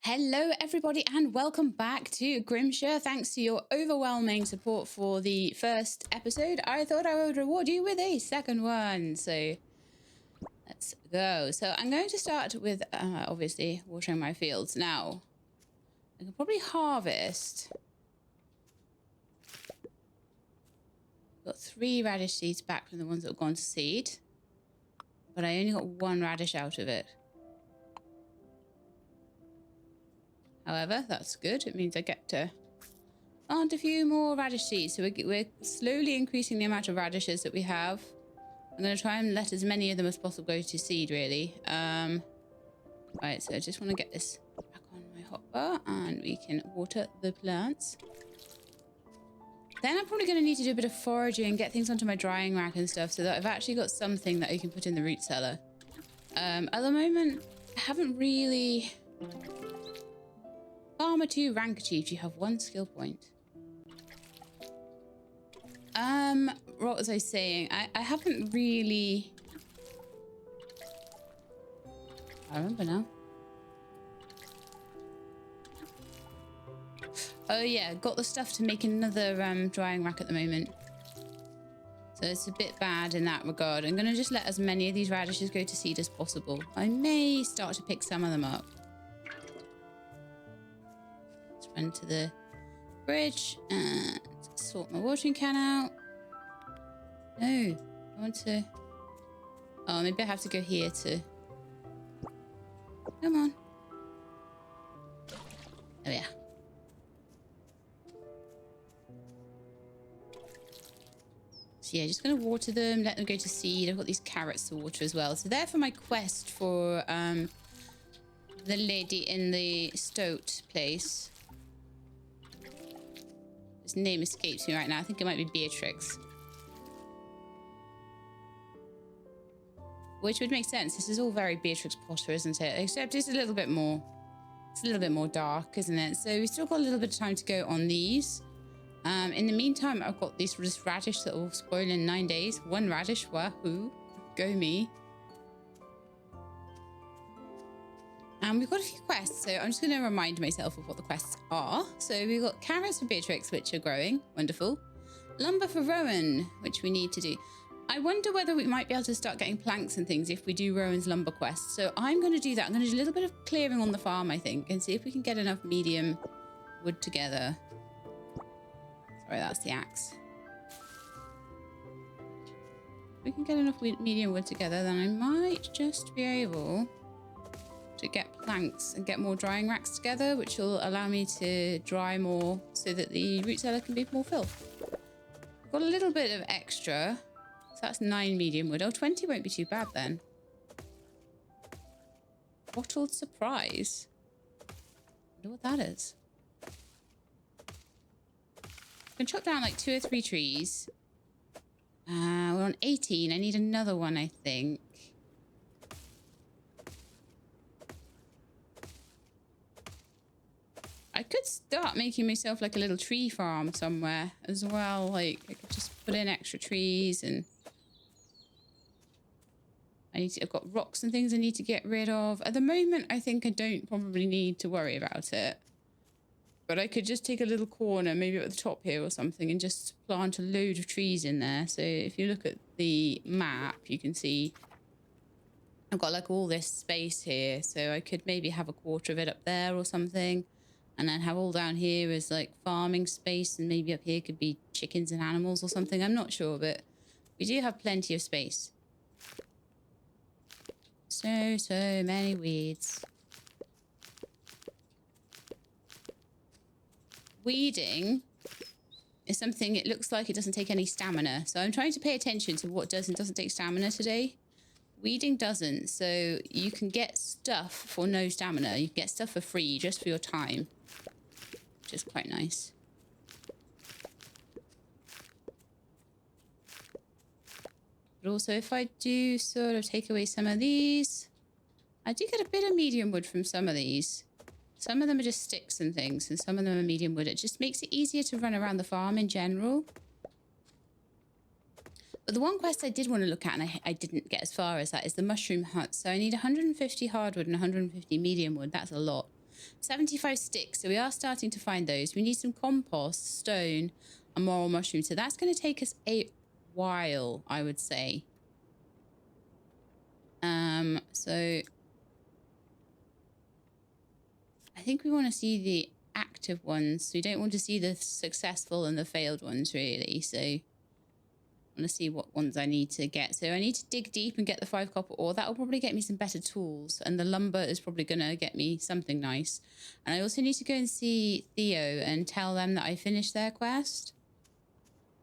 Hello everybody and welcome back to Grimshire. Thanks to your overwhelming support for the first episode, I thought I would reward you with a second one. So let's go. So I'm going to start with obviously watering my fields. Now I can probably harvest. Got 3 radish seeds back from the ones that have gone to seed, but I only got 1 radish out of it. However, that's good. It means I get to plant a few more radish seeds. So we're slowly increasing the amount of radishes that we have. I'm going to try and let as many of them as possible go to seed, really. Right, so I just want to get this back on my hotbar and we can water the plants. Then I'm probably going to need to do a bit of foraging and get things onto my drying rack and stuff so that I've actually got something that I can put in the root cellar. At the moment, I haven't really... Farmer 2 rank achieved. You have 1 skill point. What was I saying? I haven't really... I remember now. Oh yeah, got the stuff to make another drying rack at the moment. So it's a bit bad in that regard. I'm going to just let as many of these radishes go to seed as possible. I may start to pick some of them up. Run to the fridge and sort my watering can out. No, I want to... Oh, maybe I have to go here to... Come on. Oh, yeah. So, yeah, just going to water them, let them go to seed. I've got these carrots to water as well. So, they're for my quest for the lady in the stoat place. His name escapes me right now. I think it might be Beatrix. Which would make sense. This is all very Beatrix Potter, isn't it? Except it's a little bit more... It's a little bit more dark, isn't it? So we've still got a little bit of time to go on these. In the meantime, I've got this radish that will spoil in 9 days. 1 radish. Wahoo. Go me. And we've got a few quests, so I'm just going to remind myself of what the quests are. So we've got carrots for Beatrix, which are growing. Wonderful. Lumber for Rowan, which we need to do. I wonder whether we might be able to start getting planks and things if we do Rowan's lumber quest. So I'm going to do that. I'm going to do a little bit of clearing on the farm, I think, and see if we can get enough medium wood together. Sorry, that's the axe. If we can get enough medium wood together, then I might just be able... to get planks and get more drying racks together, which will allow me to dry more so that the root cellar can be more filled. Got a little bit of extra, so that's 9 medium wood. Oh, 20 won't be too bad then. Bottled surprise. I wonder what that is. I can chop down like 2 or 3 trees. We're on 18. I need another one, I think. I could start making myself like a little tree farm somewhere as well. Like I could just put in extra trees and I've got rocks and things I need to get rid of. At the moment, I think I don't probably need to worry about it. But I could just take a little corner, maybe at the top here or something, and just plant a load of trees in there. So if you look at the map, you can see I've got like all this space here. So I could maybe have a quarter of it up there or something. And then have all down here as like farming space, and maybe up here could be chickens and animals or something. I'm not sure, but we do have plenty of space. So many weeds. Weeding is something, it looks like it doesn't take any stamina. So I'm trying to pay attention to what does and doesn't take stamina today. Weeding doesn't, so you can get stuff for no stamina. You can get stuff for free just for your time, which is quite nice. But also if I do sort of take away some of these, I do get a bit of medium wood from some of these. Some of them are just sticks and things, and some of them are medium wood. It just makes it easier to run around the farm in general. But the one quest I did want to look at, and I didn't get as far as that, is the mushroom hut. So I need 150 hardwood and 150 medium wood. That's a lot. 75 sticks. So we are starting to find those. We need some compost, stone, and more mushrooms. So that's going to take us a while, I would say. So I think we want to see the active ones. We don't want to see the successful and the failed ones, really. So I want to see what ones I need to get. So I need to dig deep and get the 5 copper ore. That will probably get me some better tools. And the lumber is probably going to get me something nice. And I also need to go and see Theo and tell them that I finished their quest.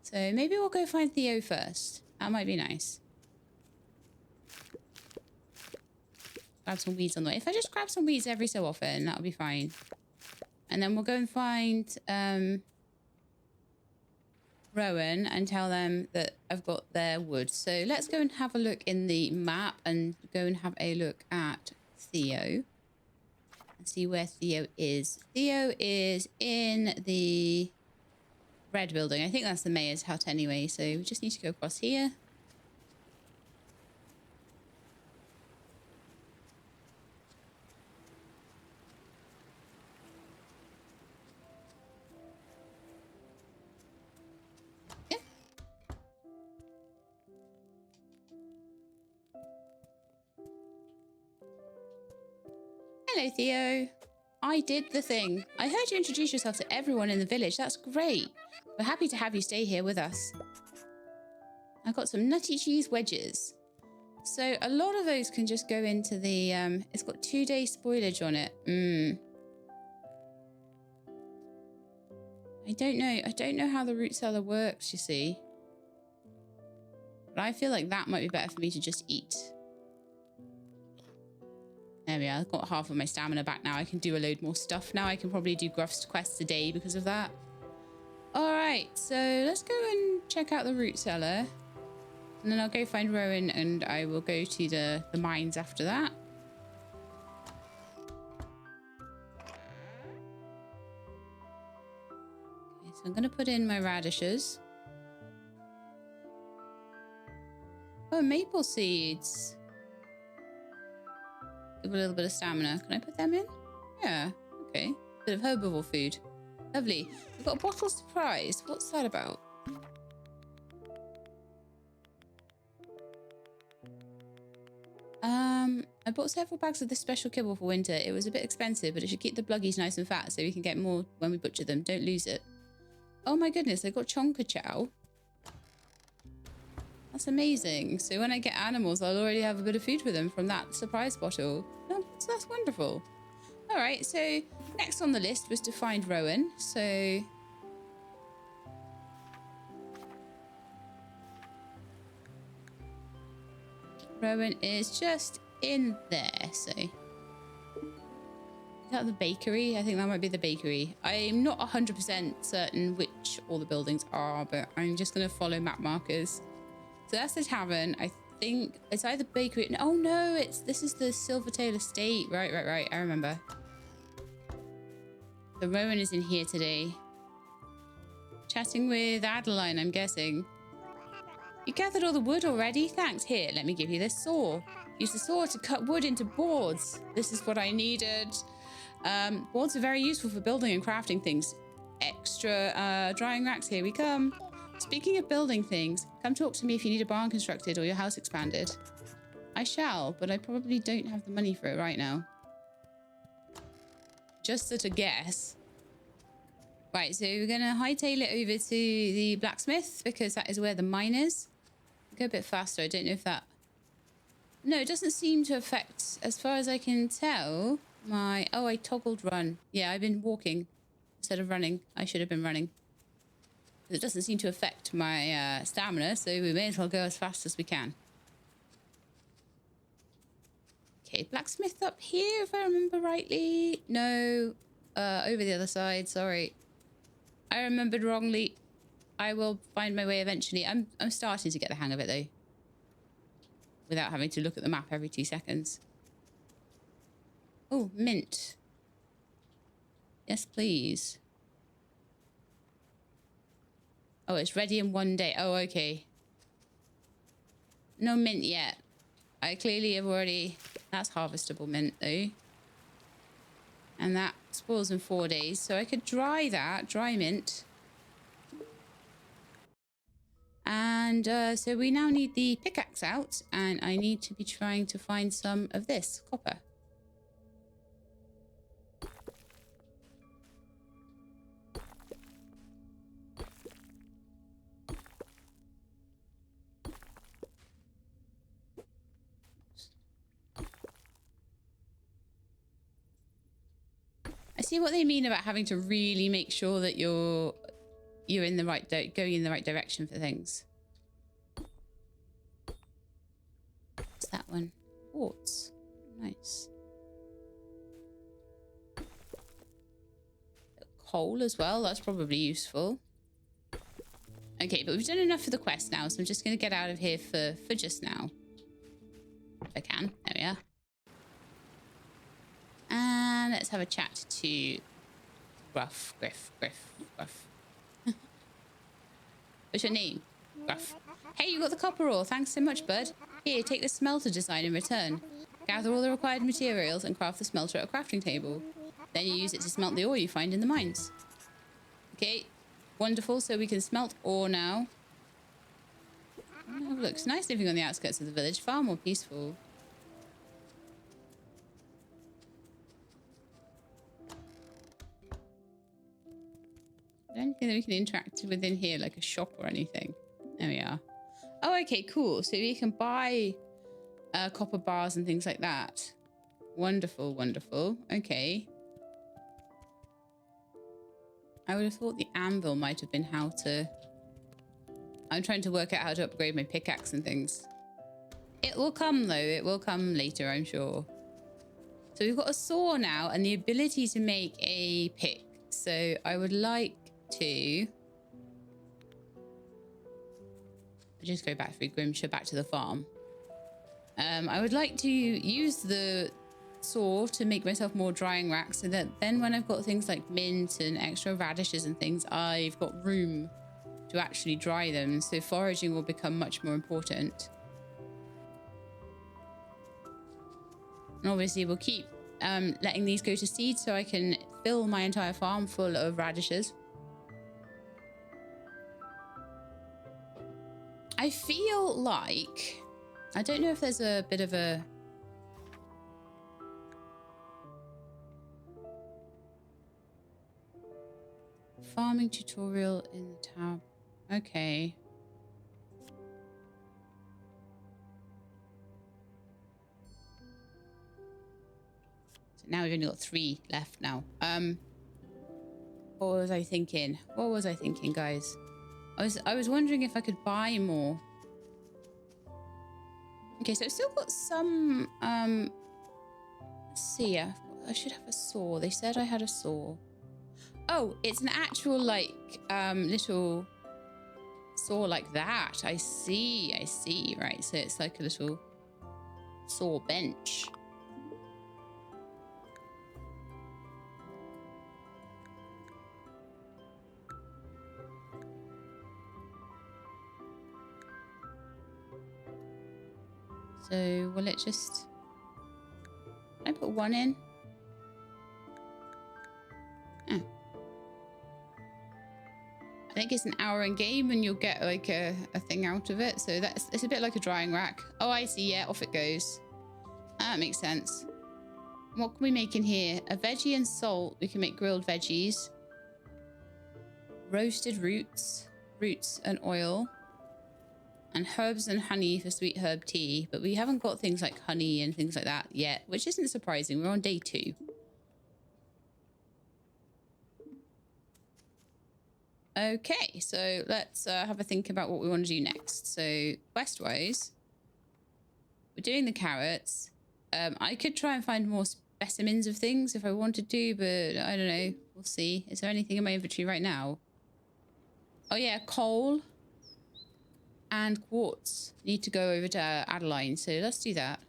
So maybe we'll go find Theo first. That might be nice. Grab some weeds on the way. If I just grab some weeds every so often, that'll be fine. And then we'll go and find Rowan and tell them that I've got their wood. So let's go and have a look in the map and go and have a look at Theo. And see where Theo is. Theo is in the red building. I think that's the mayor's hut anyway. So we just need to go across here. Hello, Theo. I did the thing. I heard you introduce yourself to everyone in the village. That's great. We're happy to have you stay here with us. I got some nutty cheese wedges. So a lot of those can just go into the... it's got 2-day spoilage on it. I don't know. I don't know how the root cellar works, you see. But I feel like that might be better for me to just eat. There we are. I've got half of my stamina back now. I can do a load more stuff now. I can probably do Gruff's quests a day because of that. All right, so let's go and check out the root cellar. And then I'll go find Rowan and I will go to the mines after that. Okay, so I'm going to put in my radishes. Oh, maple seeds. Give a little bit of stamina. Can I put them in? Yeah, okay. Bit of herbivore food. Lovely. We've got a bottle surprise. What's that about? I bought several bags of this special kibble for winter. It was a bit expensive, but it should keep the bluggies nice and fat so we can get more when we butcher them. Don't lose it. Oh my goodness, I got chonka chow. That's amazing. So when I get animals, I'll already have a bit of food for them from that surprise bottle. Oh, so that's wonderful. All right, so next on the list was to find Rowan. So Rowan is just in there. So is that the bakery? I think that might be the bakery. I'm not 100% certain which all the buildings are, but I'm just going to follow map markers. So that's the tavern. I think it's either bakery. Oh no, this is the Silvertail Estate. Right. I remember. So Rowan is in here today. Chatting with Adeline, I'm guessing. You gathered all the wood already? Thanks. Here, let me give you this saw. Use the saw to cut wood into boards. This is what I needed. Boards are very useful for building and crafting things. Extra drying racks, here we come. Speaking of building things, come talk to me if you need a barn constructed or your house expanded. I shall, but I probably don't have the money for it right now. Just at a guess. Right, so we're going to hightail it over to the blacksmith because that is where the mine is. Go a bit faster. I don't know if that... No, it doesn't seem to affect, as far as I can tell, my... Oh, I toggled run. Yeah, I've been walking instead of running. I should have been running. It doesn't seem to affect my stamina, so we may as well go as fast as we can. Okay, blacksmith up here, if I remember rightly. No, over the other side, sorry. I remembered wrongly. I will find my way eventually. I'm starting to get the hang of it, though. Without having to look at the map every 2 seconds. Oh, mint. Yes, please. Oh, it's ready in 1 day. Oh, okay. No mint yet. I clearly have already... That's harvestable mint, though. And And that spoils in 4 days. So I could dry that, dry mint. And so we now need the pickaxe out. And I need to be trying to find some of this copper. I see what they mean about having to really make sure that you're in the right going in the right direction for things. What's that one? Quartz. Nice. Coal as well. That's probably useful. Okay, but we've done enough for the quest now, so I'm just going to get out of here for just now. If I can. There we are. And let's have a chat to Gruff. What's your name? Gruff. Hey, you got the copper ore. Thanks so much, bud. Here, take the smelter design in return. Gather all the required materials and craft the smelter at a crafting table. Then you use it to smelt the ore you find in the mines. Okay, wonderful. So we can smelt ore now. Oh, look, it's nice living on the outskirts of the village. Far more peaceful. I don't think that we can interact within here like a shop or anything. There we are. Oh, okay, cool. So we can buy copper bars and things like that. Wonderful, wonderful. Okay. I would have thought the anvil might have been how to... I'm trying to work out how to upgrade my pickaxe and things. It will come, though. It will come later, I'm sure. So we've got a saw now and the ability to make a pick. So I would like to... I'll just go back through Grimshire, back to the farm. I would like to use the saw to make myself more drying racks so that then when I've got things like mint and extra radishes and things, I've got room to actually dry them. So foraging will become much more important. And obviously we'll keep letting these go to seed so I can fill my entire farm full of radishes. I feel like... I don't know if there's a bit of a... farming tutorial in the tab. Okay. So now we've only got 3 left now. What was I thinking? What was I thinking, guys? I was wondering if I could buy more. Okay, so I've still got some, let's see, I should have a saw. They said I had a saw. Oh, it's an actual, like, little saw like that. I see, right. So it's like a little saw bench. So will it just... Can I put 1 in? Oh. I think it's an hour in game and you'll get like a thing out of it. So it's a bit like a drying rack. Oh, I see. Yeah, off it goes. That makes sense. What can we make in here? A veggie and salt. We can make grilled veggies. Roasted roots and oil. And herbs and honey for sweet herb tea. But we haven't got things like honey and things like that yet, which isn't surprising. We're on day 2. Okay, so let's have a think about what we want to do next. So quest-wise, we're doing the carrots. I could try and find more specimens of things if I wanted to, but I don't know. We'll see. Is there anything in my inventory right now? Oh yeah, coal. And quartz. Need to go over to Adeline, so let's do that.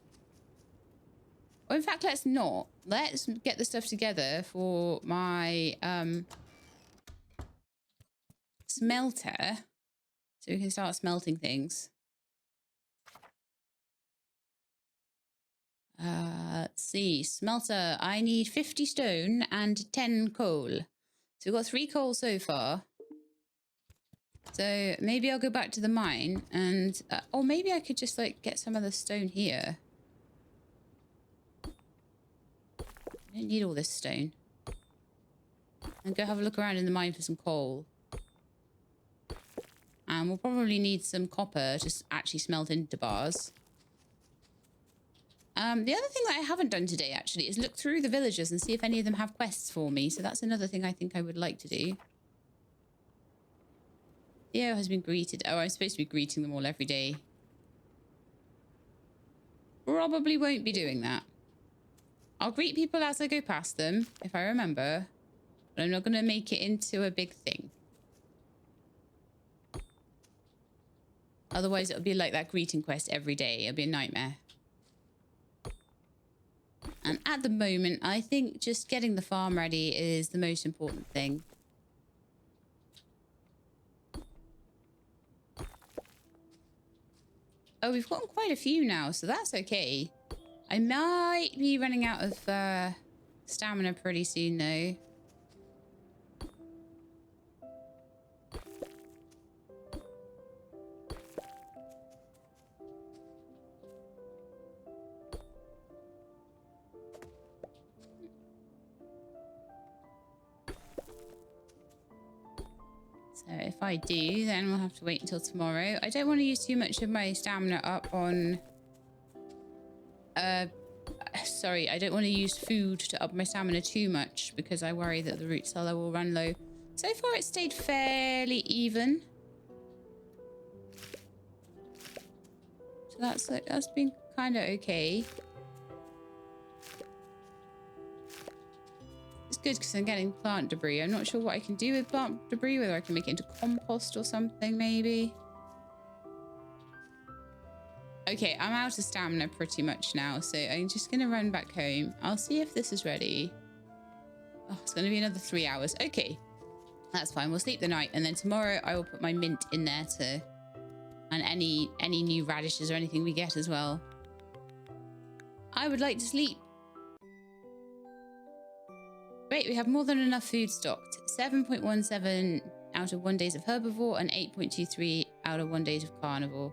Or in fact, let's not. Let's get the stuff together for my smelter, so we can start smelting things. Let's see. Smelter. I need 50 stone and 10 coal. So we've got 3 coal so far. So maybe I'll go back to the mine and... or maybe I could just, like, get some of the stone here. I don't need all this stone. And go have a look around in the mine for some coal. And we'll probably need some copper to actually smelt into bars. The other thing that I haven't done today, actually, is look through the villagers and see if any of them have quests for me. So that's another thing I think I would like to do. Theo has been greeted. Oh, I'm supposed to be greeting them all every day. Probably won't be doing that. I'll greet people as I go past them, if I remember. But I'm not going to make it into a big thing. Otherwise, it'll be like that greeting quest every day. It'll be a nightmare. And at the moment, I think just getting the farm ready is the most important thing. Oh, we've gotten quite a few now, so that's okay. I might be running out of stamina pretty soon, though. So if I do, then we'll have to wait until tomorrow. I don't want to use too much of my stamina up on... sorry, I don't want to use food to up my stamina too much because I worry that the root cellar will run low. So far, it's stayed fairly even. So that's been kind of okay. It's good because I'm getting plant debris. I'm not sure what I can do with plant debris, whether I can make it into compost or something, maybe. Okay, I'm out of stamina pretty much now, so I'm just going to run back home. I'll see if this is ready. Oh, it's going to be another 3 hours. Okay, that's fine. We'll sleep the night, and then tomorrow I will put my mint in there to... and any new radishes or anything we get as well. I would like to sleep. Great, we have more than enough food stocked. 7.17 out of 1 days of herbivore and 8.23 out of 1 days of carnivore.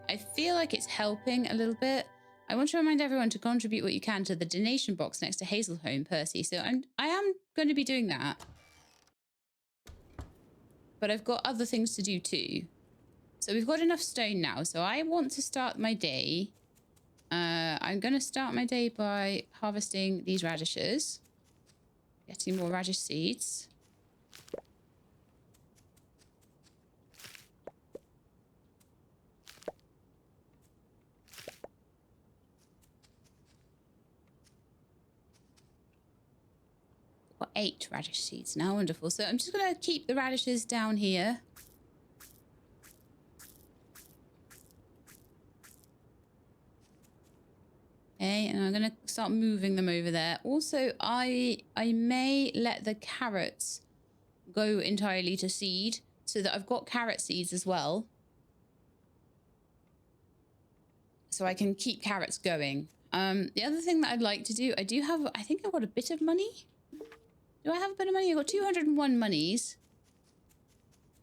I feel like it's helping a little bit. I want to remind everyone to contribute what you can to the donation box next to Hazelhome, Percy. So I am going to be doing that. But I've got other things to do too. So we've got enough stone now. So I want to start my day. I'm going to start my day by harvesting these radishes. Getting more radish seeds. Got 8 radish seeds now. Wonderful. So I'm just going to keep the radishes down here. Okay, and I'm going to start moving them over there. Also, I may let the carrots go entirely to seed so that I've got carrot seeds as well. So I can keep carrots going. The other thing that I'd like to do, I think I've got a bit of money. Do I have a bit of money? I've got 201 monies.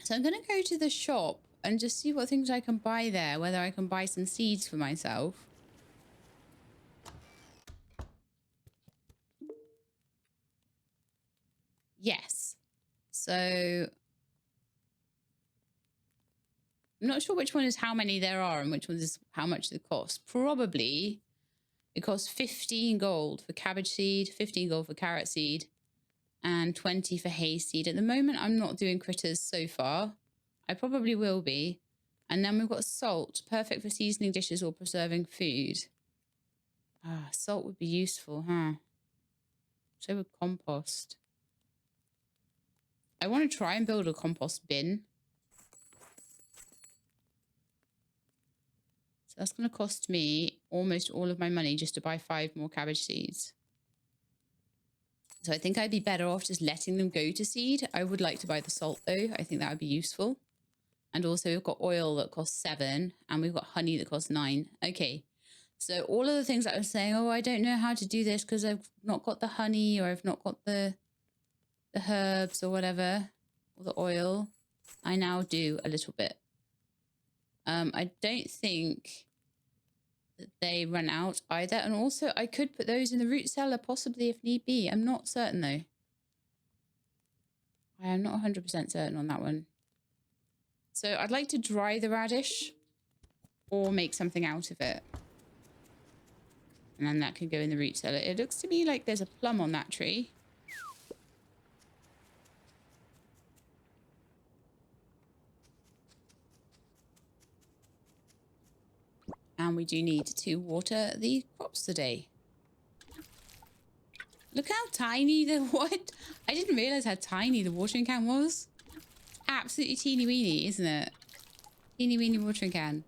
So I'm going to go to the shop and just see what things I can buy there, whether I can buy some seeds for myself. Yes. So I'm not sure which one is how many there are and which one is how much they cost. Probably it costs 15 gold for cabbage seed, 15 gold for carrot seed, and 20 for hay seed. At the moment, I'm not doing critters so far. I probably will be. And then we've got salt, perfect for seasoning dishes or preserving food. Ah, salt would be useful, huh? So would compost. I want to try and build a compost bin. So that's going to cost me almost all of my money just to buy 5 more cabbage seeds. So I think I'd be better off just letting them go to seed. I would like to buy the salt though. I think that would be useful. And also we've got oil that costs 7 and we've got honey that costs 9. Okay. So all of the things that I was saying, oh, I don't know how to do this because I've not got the honey, or I've not got the herbs or whatever, or the oil, I now do a little bit. I don't think that they run out either. And also I could put those in the root cellar possibly if need be. I'm not certain though. I am not 100% certain on that one. So I'd like to dry the radish or make something out of it. And then that could go in the root cellar. It looks to me like there's a plum on that tree. And we do need to water the crops today. Look how tiny the what? I didn't realize how tiny the watering can was. Absolutely teeny weeny, isn't it? Teeny weeny watering can.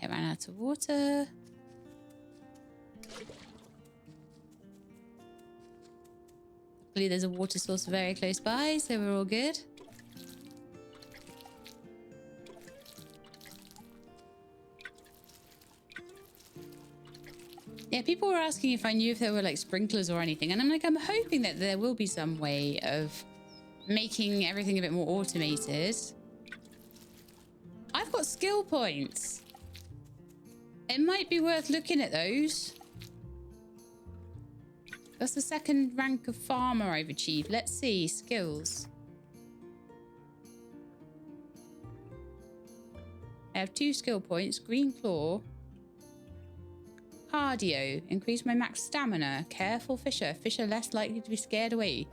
I ran out of water. Luckily there's a water source very close by, so we're all good. Yeah, people were asking if I knew if there were like sprinklers or anything, and I'm like, I'm hoping that there will be some way of making everything a bit more automated. I've got skill points. It might be worth looking at those. That's the second rank of farmer I've achieved. Let's see, skills. I have 2 skill points, green claw. Cardio, increase my max stamina. Careful fisher, fish are less likely to be scared away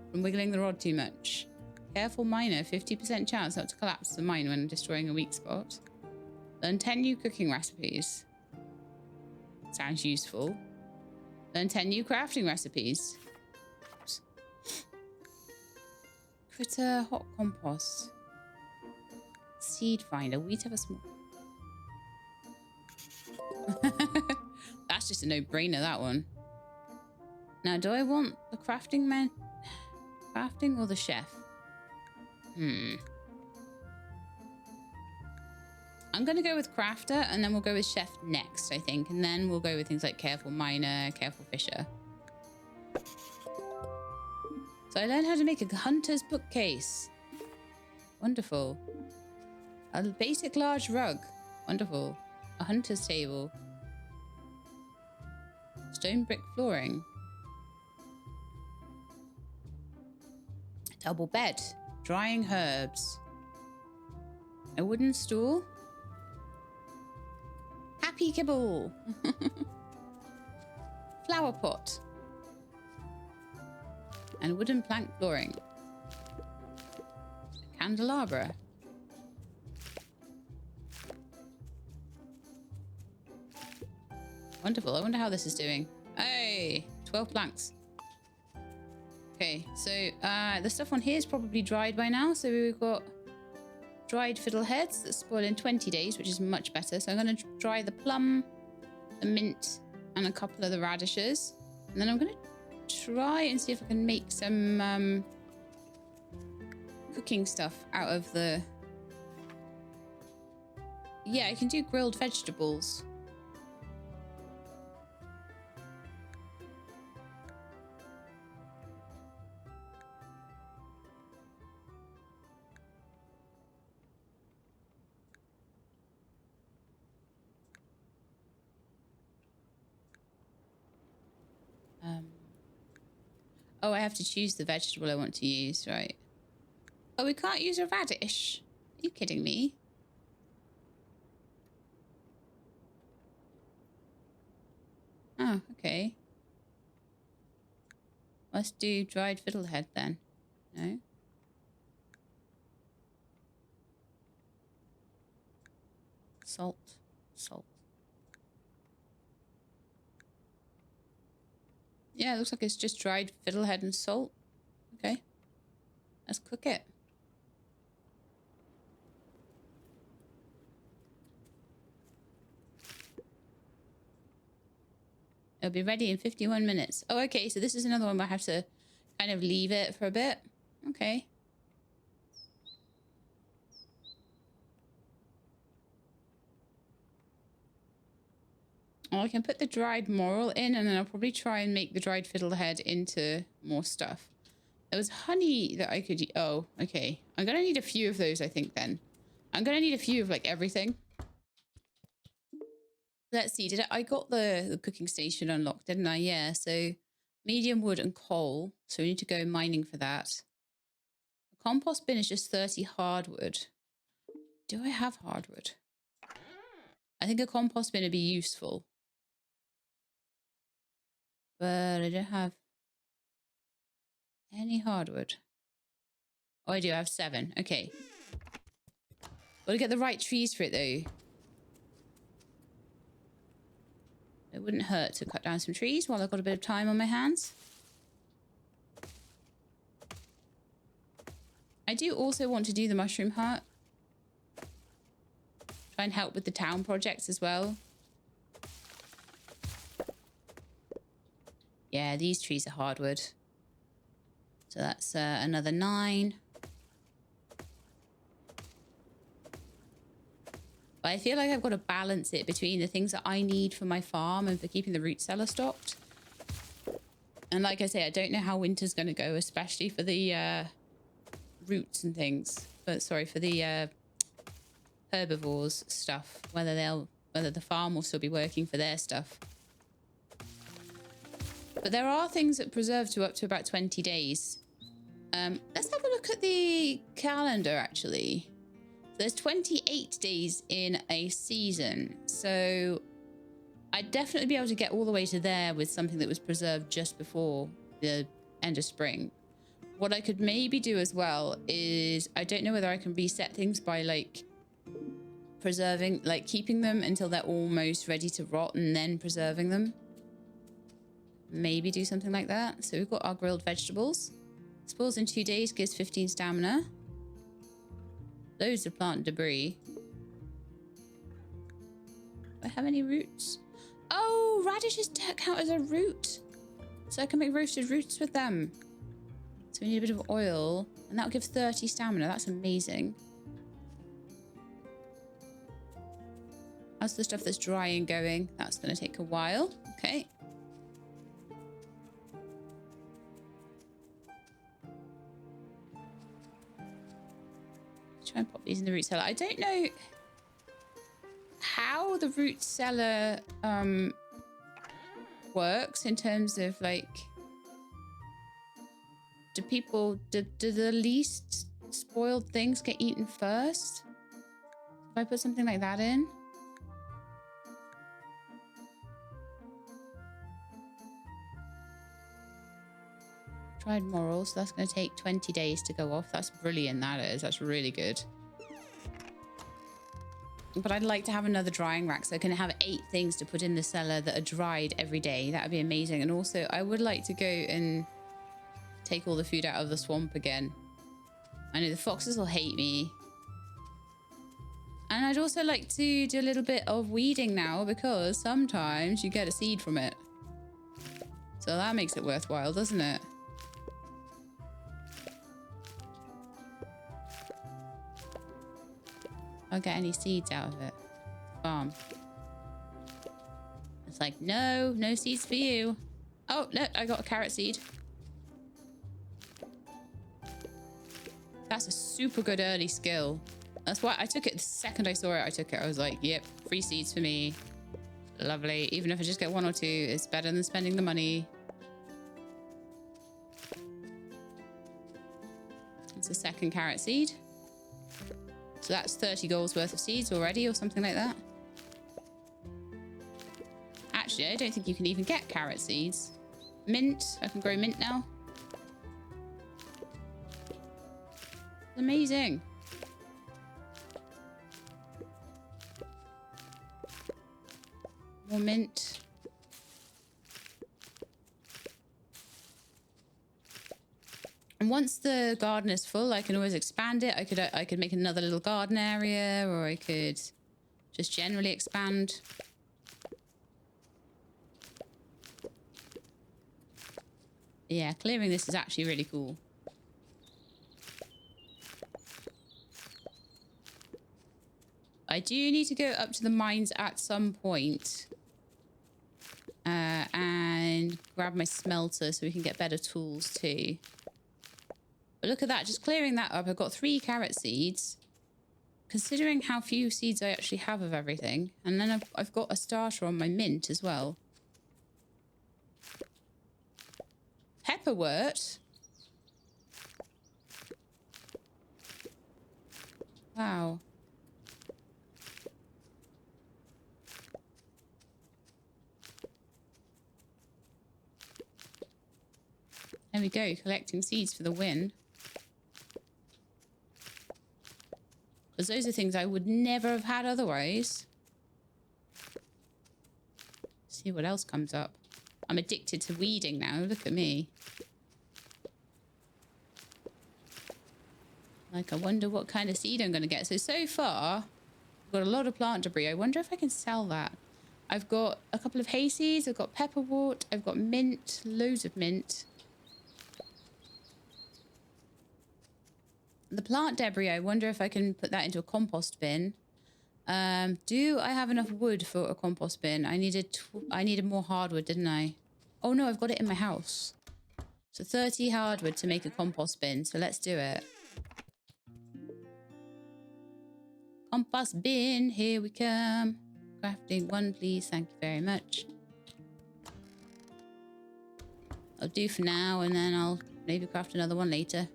from wiggling the rod too much. Careful miner, 50% chance not to collapse the mine when destroying a weak spot. Learn 10 new cooking recipes. Sounds useful. Learn 10 new crafting recipes. Oops. Critter, hot compost. Seed finder, wheat of a small. That's just a no-brainer, that one. Now, do I want the crafting or the chef? I'm going to go with crafter, and then we'll go with chef next, I think. And then we'll go with things like careful miner, careful fisher. So I learned how to make a hunter's bookcase. Wonderful. A basic large rug. Wonderful. A hunter's table. Stone brick flooring. Double bed. Drying herbs. A wooden stool. Happy kibble. Flower pot. And wooden plank flooring. Candelabra. Wonderful. I wonder how this is doing. Hey, 12 planks. Okay, so the stuff on here is probably dried by now. So we've got dried fiddleheads that spoil in 20 days, which is much better. So I'm going to dry the plum, the mint, and a couple of the radishes. And then I'm going to try and see if I can make some cooking stuff out of the... Yeah, I can do grilled vegetables. Oh, I have to choose the vegetable I want to use, right? Oh, we can't use a radish. Are you kidding me? Oh, okay. Let's do dried fiddlehead then. No? Salt. Salt. Yeah, it looks like it's just dried fiddlehead and salt. Okay. Let's cook it. It'll be ready in 51 minutes. Oh, okay. So this is another one where I have to kind of leave it for a bit. Okay. Well, I can put the dried morel in, and then I'll probably try and make the dried fiddlehead into more stuff. There was honey that I could... Oh, okay. I'm going to need a few of those, I think, then. I'm going to need a few of, like, everything. Let's see. I got the cooking station unlocked, didn't I? Yeah, so medium wood and coal. So we need to go mining for that. The compost bin is just 30 hardwood. Do I have hardwood? I think a compost bin would be useful. But I don't have any hardwood. Oh, I do. I have 7. Okay. Got to get the right trees for it, though. It wouldn't hurt to cut down some trees while I've got a bit of time on my hands. I do also want to do the mushroom hut. Try and help with the town projects as well. Yeah, these trees are hardwood. So that's another 9. But I feel like I've got to balance it between the things that I need for my farm and for keeping the root cellar stocked. And like I say, I don't know how winter's going to go, especially for the roots and things. But sorry, for the herbivores stuff. Whether the farm will still be working for their stuff. But there are things that preserve to up to about 20 days. Let's have a look at the calendar, actually. There's 28 days in a season. So I'd definitely be able to get all the way to there with something that was preserved just before the end of spring. What I could maybe do as well is, I don't know whether I can reset things by like preserving, like keeping them until they're almost ready to rot and then preserving them. Maybe do something like that. So we've got our grilled vegetables. Spoils in 2 days gives 15 stamina. Loads of plant debris. Do I have any roots? Oh, radishes count as a root. So I can make roasted roots with them. So we need a bit of oil. And that'll give 30 stamina. That's amazing. That's the stuff that's dry and going. That's going to take a while. Okay. Try and pop these in the root cellar. I don't know how the root cellar works in terms of like, do the least spoiled things get eaten first? If I put something like that in? Dried morels, so that's going to take 20 days to go off. That's brilliant, that is. That's really good. But I'd like to have another drying rack so I can have 8 things to put in the cellar that are dried every day. That would be amazing. And also, I would like to go and take all the food out of the swamp again. I know the foxes will hate me. And I'd also like to do a little bit of weeding now, because sometimes you get a seed from it. So that makes it worthwhile, doesn't it? I'll get any seeds out of it. Farm. It's like, no seeds for you. Oh, no, I got a carrot seed. That's a super good early skill. That's why I took it the second I saw it. I took it. I was like, yep, free seeds for me. Lovely. Even if I just get 1 or 2, it's better than spending the money. It's a second carrot seed. So that's 30 goals worth of seeds already, or something like that. Actually, I don't think you can even get carrot seeds. Mint. I can grow mint now. Amazing. More mint. And once the garden is full, I can always expand it. I could make another little garden area, or I could just generally expand. Yeah, clearing this is actually really cool. I do need to go up to the mines at some point. And grab my smelter so we can get better tools too. But look at that, just clearing that up. I've got 3 carrot seeds. Considering how few seeds I actually have of everything. And then I've got a starter on my mint as well. Pepperwort? Wow. There we go, collecting seeds for the win. Because those are things I would never have had otherwise. See what else comes up. I'm addicted to weeding now, look at me. Like, I wonder what kind of seed I'm going to get. So far, I've got a lot of plant debris. I wonder if I can sell that. I've got a couple of hay seeds, I've got pepperwort, I've got mint, loads of mint. The plant debris, I wonder if I can put that into a compost bin. Do I have enough wood for a compost bin? I needed more hardwood, didn't I? Oh no, I've got it in my house. So 30 hardwood to make a compost bin. So let's do it. Compost bin, here we come. Crafting 1, please. Thank you very much. I'll do for now, and then I'll maybe craft another one later.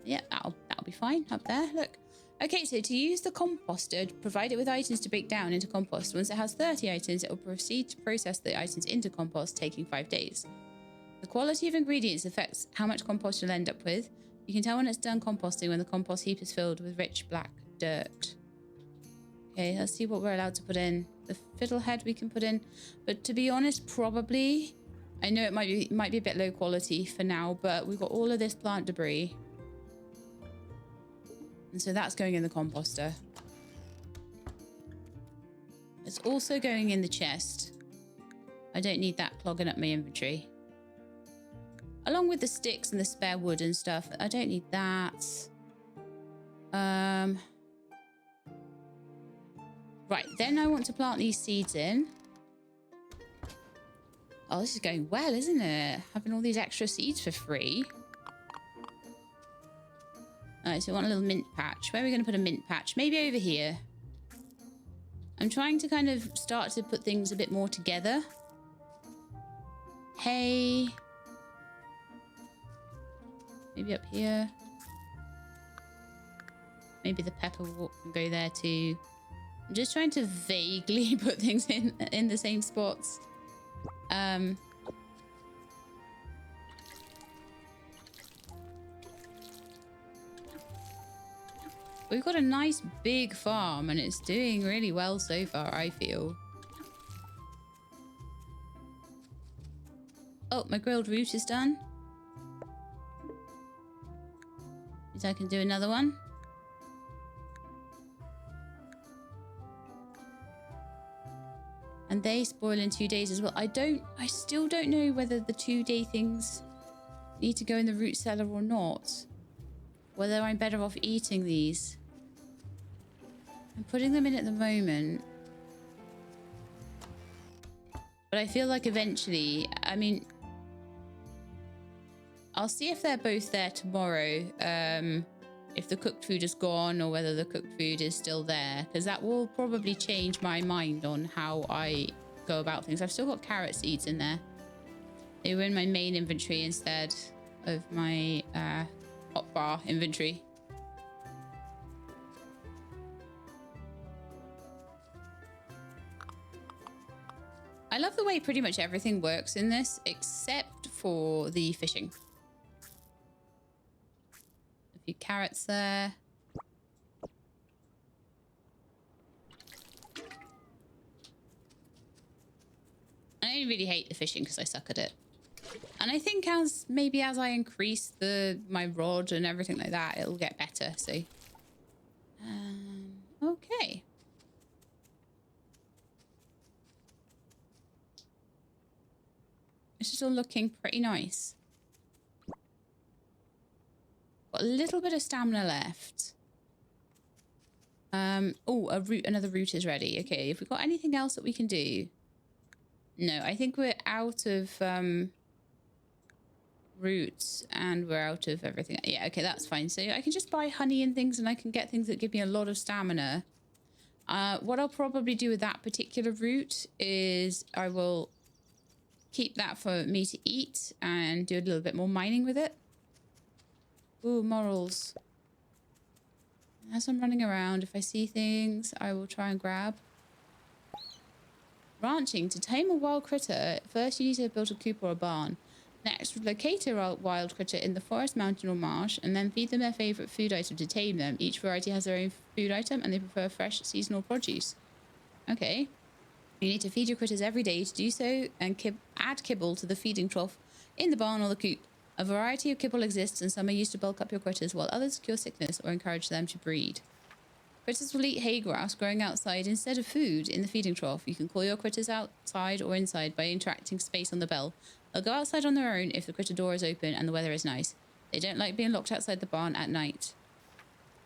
Yeah, that'll be fine up there. Look. Okay, so to use the composter, provide it with items to break down into compost. Once it has 30 items, it will proceed to process the items into compost, taking 5 days. The quality of ingredients affects how much compost you'll end up with. You can tell when it's done composting when the compost heap is filled with rich black dirt. Okay, let's see what we're allowed to put in. The fiddlehead we can put in. But to be honest, probably... I know it might be a bit low quality for now, but we've got all of this plant debris. And so that's going in the composter. It's also going in the chest. I don't need that clogging up my inventory. Along with the sticks and the spare wood and stuff. I don't need that. Right, then I want to plant these seeds in. Oh, this is going well, isn't it? Having all these extra seeds for free. Alright, so I want a little mint patch. Where are we going to put a mint patch? Maybe over here. I'm trying to kind of start to put things a bit more together. Hay. Maybe up here. Maybe the pepperwort can go there too. I'm just trying to vaguely put things in the same spots. We've got a nice big farm and it's doing really well so far, I feel. Oh, my grilled root is done. Means I can do another one. And they spoil in 2 days as well. I still don't know whether the 2-day things need to go in the root cellar or not. Whether I'm better off eating these. I'm putting them in at the moment. But I feel like eventually, I mean, I'll see if they're both there tomorrow. If the cooked food is gone or whether the cooked food is still there. Because that will probably change my mind on how I go about things. I've still got carrot seeds in there. They were in my main inventory instead of my hotbar inventory. I love the way pretty much everything works in this, except for the fishing. A few carrots there. I really hate the fishing because I suck at it. And I think maybe as I increase my rod and everything like that, it'll get better. So, okay. This is all looking pretty nice. Got a little bit of stamina left. Oh, another route is ready. Okay, have we got anything else that we can do? No, I think we're out of roots and we're out of everything. Yeah, okay, that's fine. So I can just buy honey and things, and I can get things that give me a lot of stamina. What I'll probably do with that particular route is I will keep that for me to eat and do a little bit more mining with it. Ooh, morals. As I'm running around, if I see things, I will try and grab. Ranching. To tame a wild critter, first you need to build a coop or a barn. Next, locate a wild critter in the forest, mountain, or marsh, and then feed them their favourite food item to tame them. Each variety has their own food item, and they prefer fresh, seasonal produce. Okay. You need to feed your critters every day. To do so, and add kibble to the feeding trough in the barn or the coop. A variety of kibble exists, and some are used to bulk up your critters, while others cure sickness or encourage them to breed. Critters will eat hay grass growing outside instead of food in the feeding trough. You can call your critters outside or inside by interacting space on the bell. They'll go outside on their own if the critter door is open and the weather is nice. They don't like being locked outside the barn at night.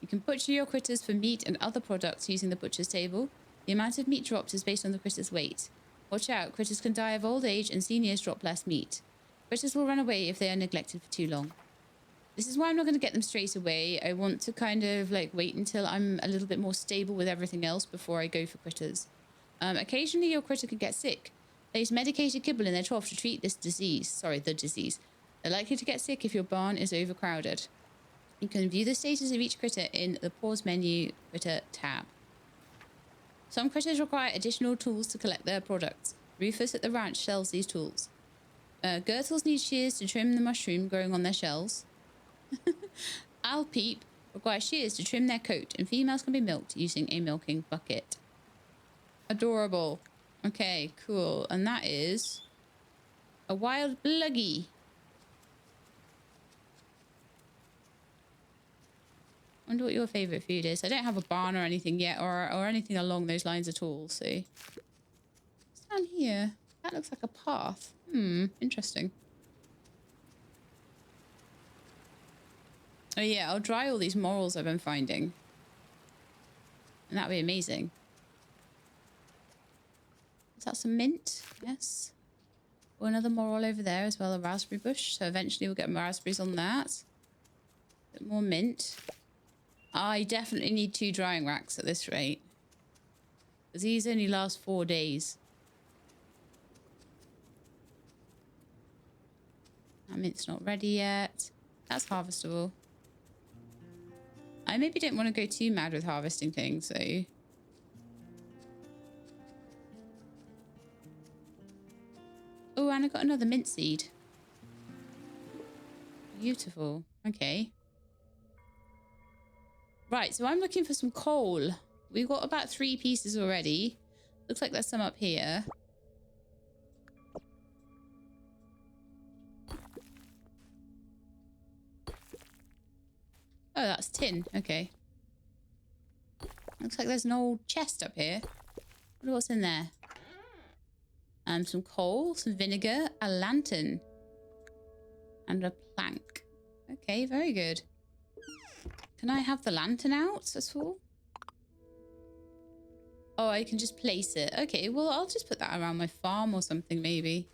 You can butcher your critters for meat and other products using the butcher's table. The amount of meat dropped is based on the critter's weight. Watch out, critters can die of old age and seniors drop less meat. Critters will run away if they are neglected for too long. This is why I'm not going to get them straight away. I want to kind of like wait until I'm a little bit more stable with everything else before I go for critters. Occasionally your critter can get sick. Place medicated kibble in their trough to treat this disease. Sorry, the disease. They're likely to get sick if your barn is overcrowded. You can view the status of each critter in the pause menu critter tab. Some critters require additional tools to collect their products. Rufus at the ranch sells these tools. Gurtles need shears to trim the mushroom growing on their shells. Owl Peep requires shears to trim their coat, and females can be milked using a milking bucket. Adorable. Okay, cool. And that is a wild bluggy. Wonder what your favourite food is. I don't have a barn or anything yet, or anything along those lines at all. So, what's down here? That looks like a path. Interesting. Oh yeah, I'll dry all these morals I've been finding. And that'd be amazing. Is that some mint? Yes. Or another moral over there as well, a raspberry bush. So eventually we'll get raspberries on that. A bit more mint. I definitely need 2 drying racks at this rate. Because these only last 4 days. That mint's not ready yet. That's harvestable. I maybe don't want to go too mad with harvesting things, so... Oh, and I got another mint seed. Beautiful. Okay. Right, so I'm looking for some coal. We've got about 3 pieces already. Looks like there's some up here. Oh, that's tin. Okay. Looks like there's an old chest up here. Wonder what's in there. Some coal, some vinegar, a lantern, and a plank. Okay, very good. Can I have the lantern out at all? Oh, I can just place it. Okay, well, I'll just put that around my farm or something, maybe.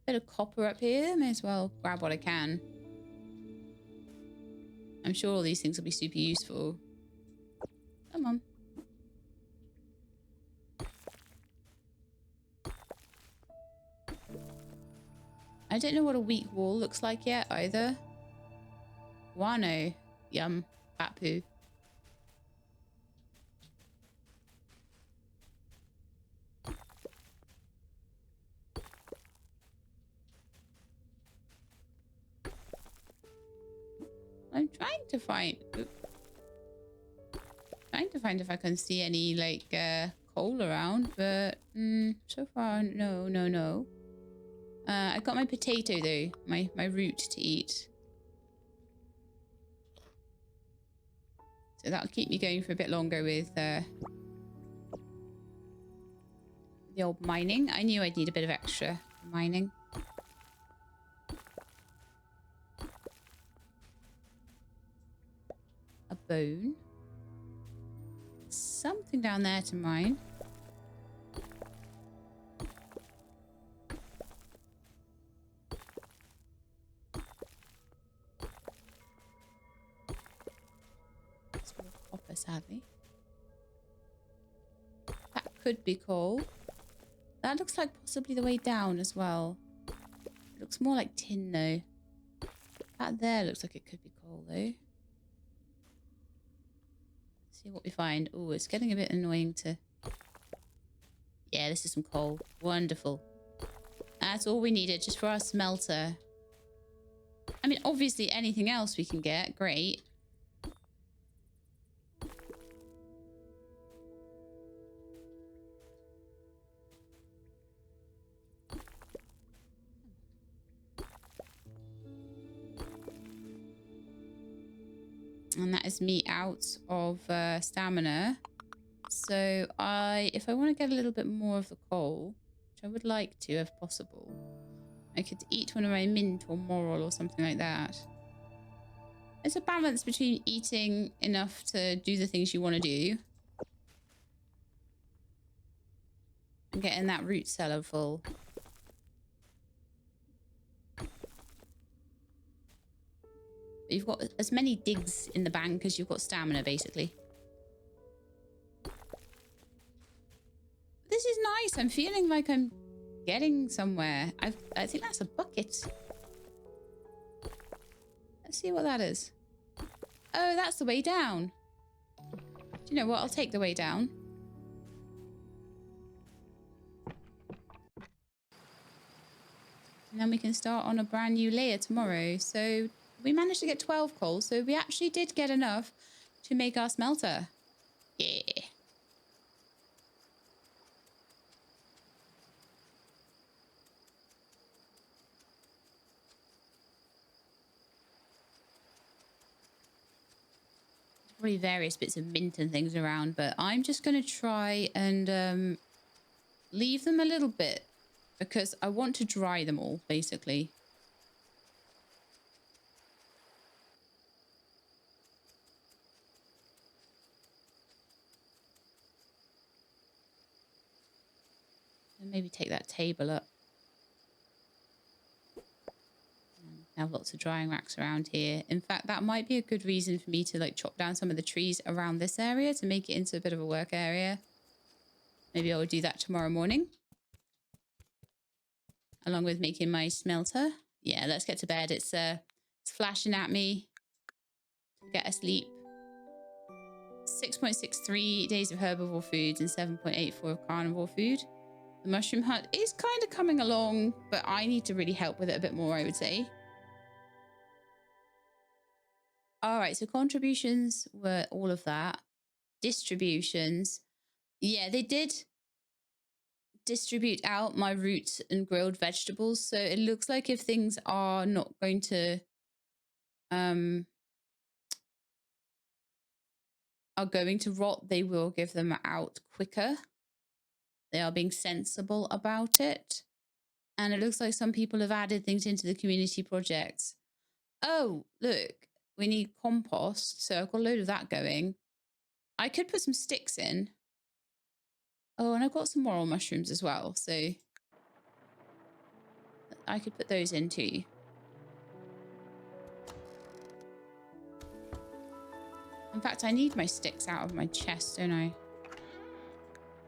Bit of copper up here. May as well grab what I can. I'm sure all these things will be super useful. Come on. I don't know what a weak wall looks like yet either. Guano. Yum. Bat poo. I'm trying to find... Trying to find if I can see any, like, coal around, but so far, no. I got my potato, though. My root to eat. So that'll keep me going for a bit longer with the old mining. I knew I'd need a bit of extra mining. A bone. Something down there to mine. It's more copper, sadly. That could be coal. That looks like possibly the way down as well. It looks more like tin though. That there looks like it could be coal though. Let's see what we find. Oh, it's getting a bit annoying to... Yeah, this is some coal. Wonderful. That's all we needed just for our smelter. I mean, obviously anything else we can get, great. And that is me out of stamina. So if I want to get a little bit more of the coal, which I would like to if possible, I could eat one of my mint or moral or something like that. It's a balance between eating enough to do the things you want to do and getting that root cellar full. You've got as many digs in the bank as you've got stamina, basically. This is nice. I'm feeling like I'm getting somewhere. I think that's a bucket. Let's see what that is. Oh, that's the way down. Do you know what? I'll take the way down. And then we can start on a brand new layer tomorrow. So we managed to get 12 coal. So we actually did get enough to make our smelter. Yeah. Probably various bits of mint and things around, but I'm just going to try and leave them a little bit because I want to dry them all, basically. And maybe take that table up. I have lots of drying racks around here. In fact, that might be a good reason for me to like chop down some of the trees around this area to make it into a bit of a work area. Maybe I will do that tomorrow morning. Along with making my smelter. Yeah, let's get to bed. It's flashing at me. Get asleep. 6.63 days of herbivore foods and 7.84 of carnivore food. The mushroom hut is kind of coming along, but I need to really help with it a bit more, I would say. All right, so contributions were all of that. Distributions. Yeah, they did distribute out my roots and grilled vegetables. So it looks like if things are not going to rot, they will give them out quicker. They are being sensible about it. And it looks like some people have added things into the community projects. Oh, look, we need compost. So I've got a load of that going. I could put some sticks in. Oh, and I've got some morel mushrooms as well. So I could put those in too. In fact, I need my sticks out of my chest, don't I?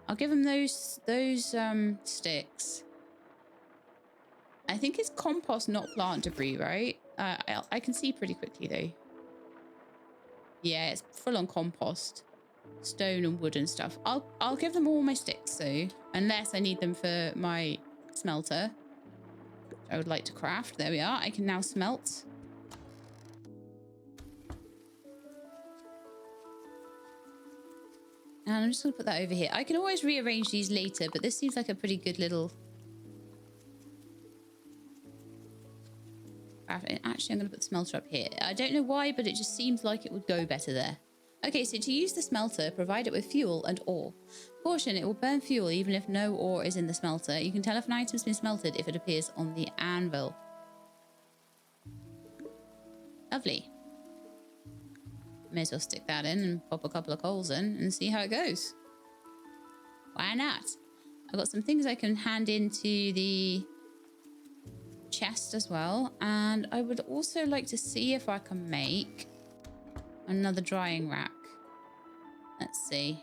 I'll give them those sticks. I think it's compost, not plant debris, right? I can see pretty quickly though. Yeah, it's full on compost, stone and wood and stuff. I'll give them all my sticks though, unless I need them for my smelter. I would like to craft. There we are. I can now smelt. And I'm just going to put that over here. I can always rearrange these later, but this seems like a pretty good little... Actually, I'm going to put the smelter up here. I don't know why, but it just seems like it would go better there. Okay, so to use the smelter, provide it with fuel and ore. Caution, it will burn fuel even if no ore is in the smelter. You can tell if an item's been smelted if it appears on the anvil. Lovely. May as well stick that in and pop a couple of coals in and see how it goes. Why not? I've got some things I can hand into the chest as well. And I would also like to see if I can make another drying rack. Let's see.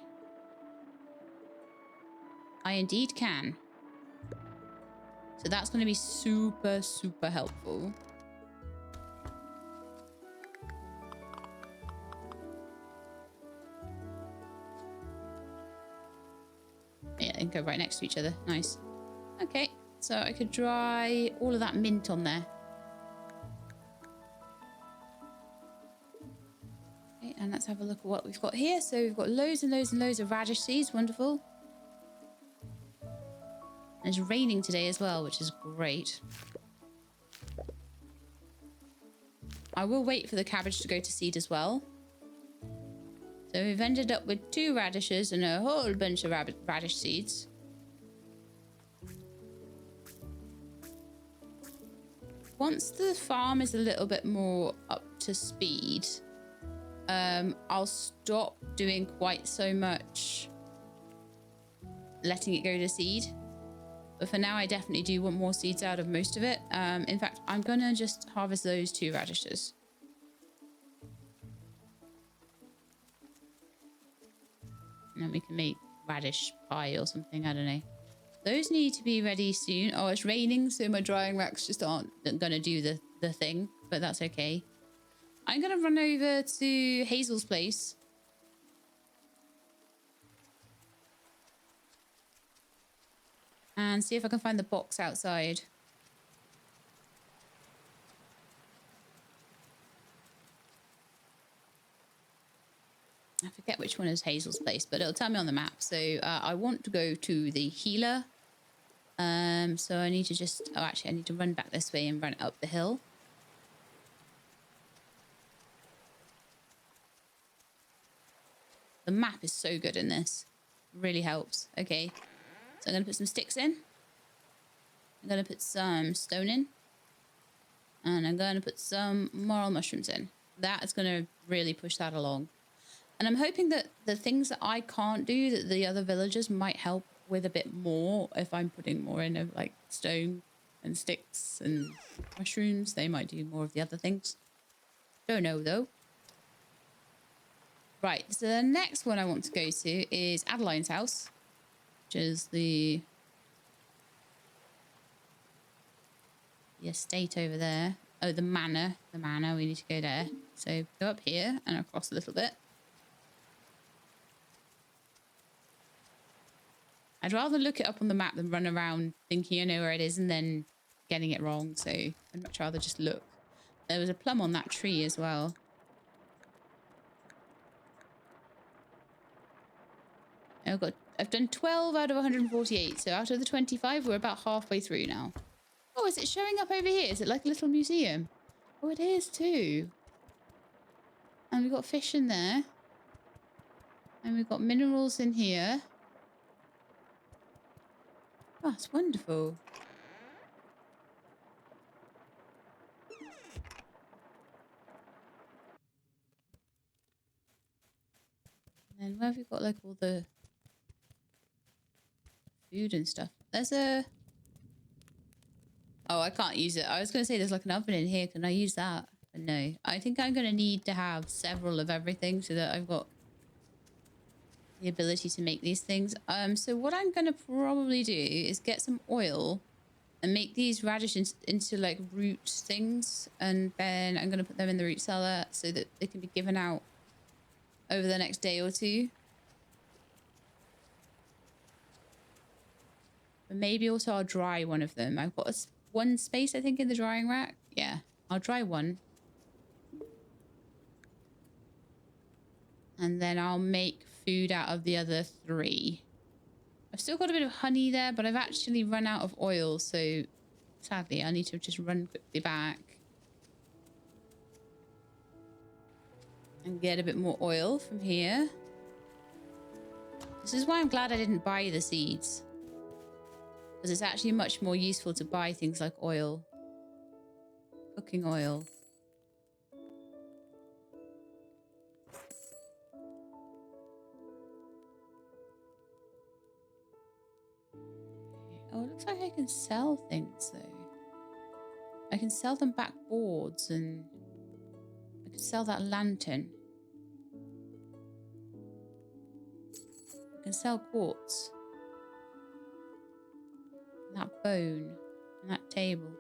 I indeed can. So that's going to be super, super helpful. Yeah, they can go right next to each other. Nice. Okay, so I could dry all of that mint on there. Okay, and let's have a look at what we've got here. So we've got loads and loads and loads of radish seeds. Wonderful. And it's raining today as well, which is great. I will wait for the cabbage to go to seed as well. So we've ended up with 2 radishes and a whole bunch of radish seeds. Once the farm is a little bit more up to speed, I'll stop doing quite so much letting it go to seed. But for now, I definitely do want more seeds out of most of it. In fact, I'm going to just harvest those 2 radishes. And then we can make radish pie or something. I don't know. Those need to be ready soon. Oh, it's raining, so my drying racks just aren't going to do the thing. But that's okay. I'm going to run over to Hazel's place. And see if I can find the box outside. I forget which one is Hazel's place, but it'll tell me on the map. So I want to go to the healer. So I need to just... Oh, actually, I need to run back this way and run up the hill. The map is so good in this. Really helps. Okay. So I'm going to put some sticks in. I'm going to put some stone in. And I'm going to put some morel mushrooms in. That is going to really push that along. And I'm hoping that the things that I can't do, that the other villagers might help with a bit more. If I'm putting more in of like stone and sticks and mushrooms, they might do more of the other things. Don't know though. Right, so the next one I want to go to is Adeline's house. Which is the estate over there. Oh, the manor. The manor, we need to go there. So go up here and across a little bit. I'd rather look it up on the map than run around thinking I know where it is and then getting it wrong. So I'd much rather just look. There was a plum on that tree as well. I've done 12 out of 148. So out of the 25, we're about halfway through now. Oh, is it showing up over here? Is it like a little museum? Oh, it is too. And we've got fish in there. And we've got minerals in here. Oh, it's wonderful. And then where have we got like all the food and stuff? There's a... Oh, I can't use it. I was going to say there's like an oven in here. Can I use that? But no. I think I'm going to need to have several of everything so that I've got the ability to make these things. So what I'm going to probably do is get some oil and make these radishes into like root things. And then I'm going to put them in the root cellar so that they can be given out over the next day or two. But maybe also I'll dry one of them. I've got one space, I think, in the drying rack. Yeah, I'll dry one. And then I'll make food out of the other 3. I've still got a bit of honey there, but I've actually run out of oil. So sadly, I need to just run quickly back. And get a bit more oil from here. This is why I'm glad I didn't buy the seeds. Because it's actually much more useful to buy things like oil. Cooking oil. Oh, it looks like I can sell things though. I can sell them back boards and I can sell that lantern. I can sell quartz. And that bone. And that table.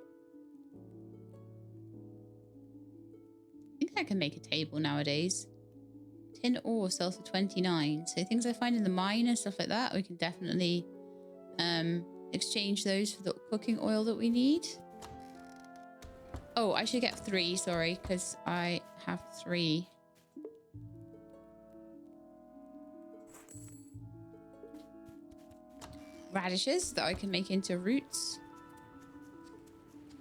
I think I can make a table nowadays. Tin ore sells for 29. So things I find in the mine and stuff like that, we can definitely exchange those for the cooking oil that we need. Oh, I should get 3, sorry, because I have 3. Radishes that I can make into roots.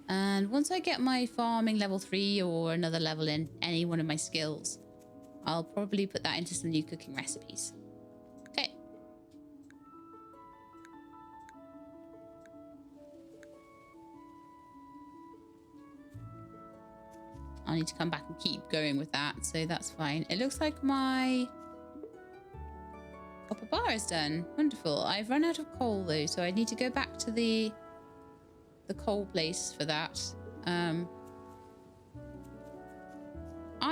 And once I get my farming level 3 or another level in any one of my skills, I'll probably put that into some new cooking recipes. Okay. I'll need to come back and keep going with that, so that's fine. It looks like my copper bar is done. Wonderful. I've run out of coal though, so I need to go back to the coal place for that. I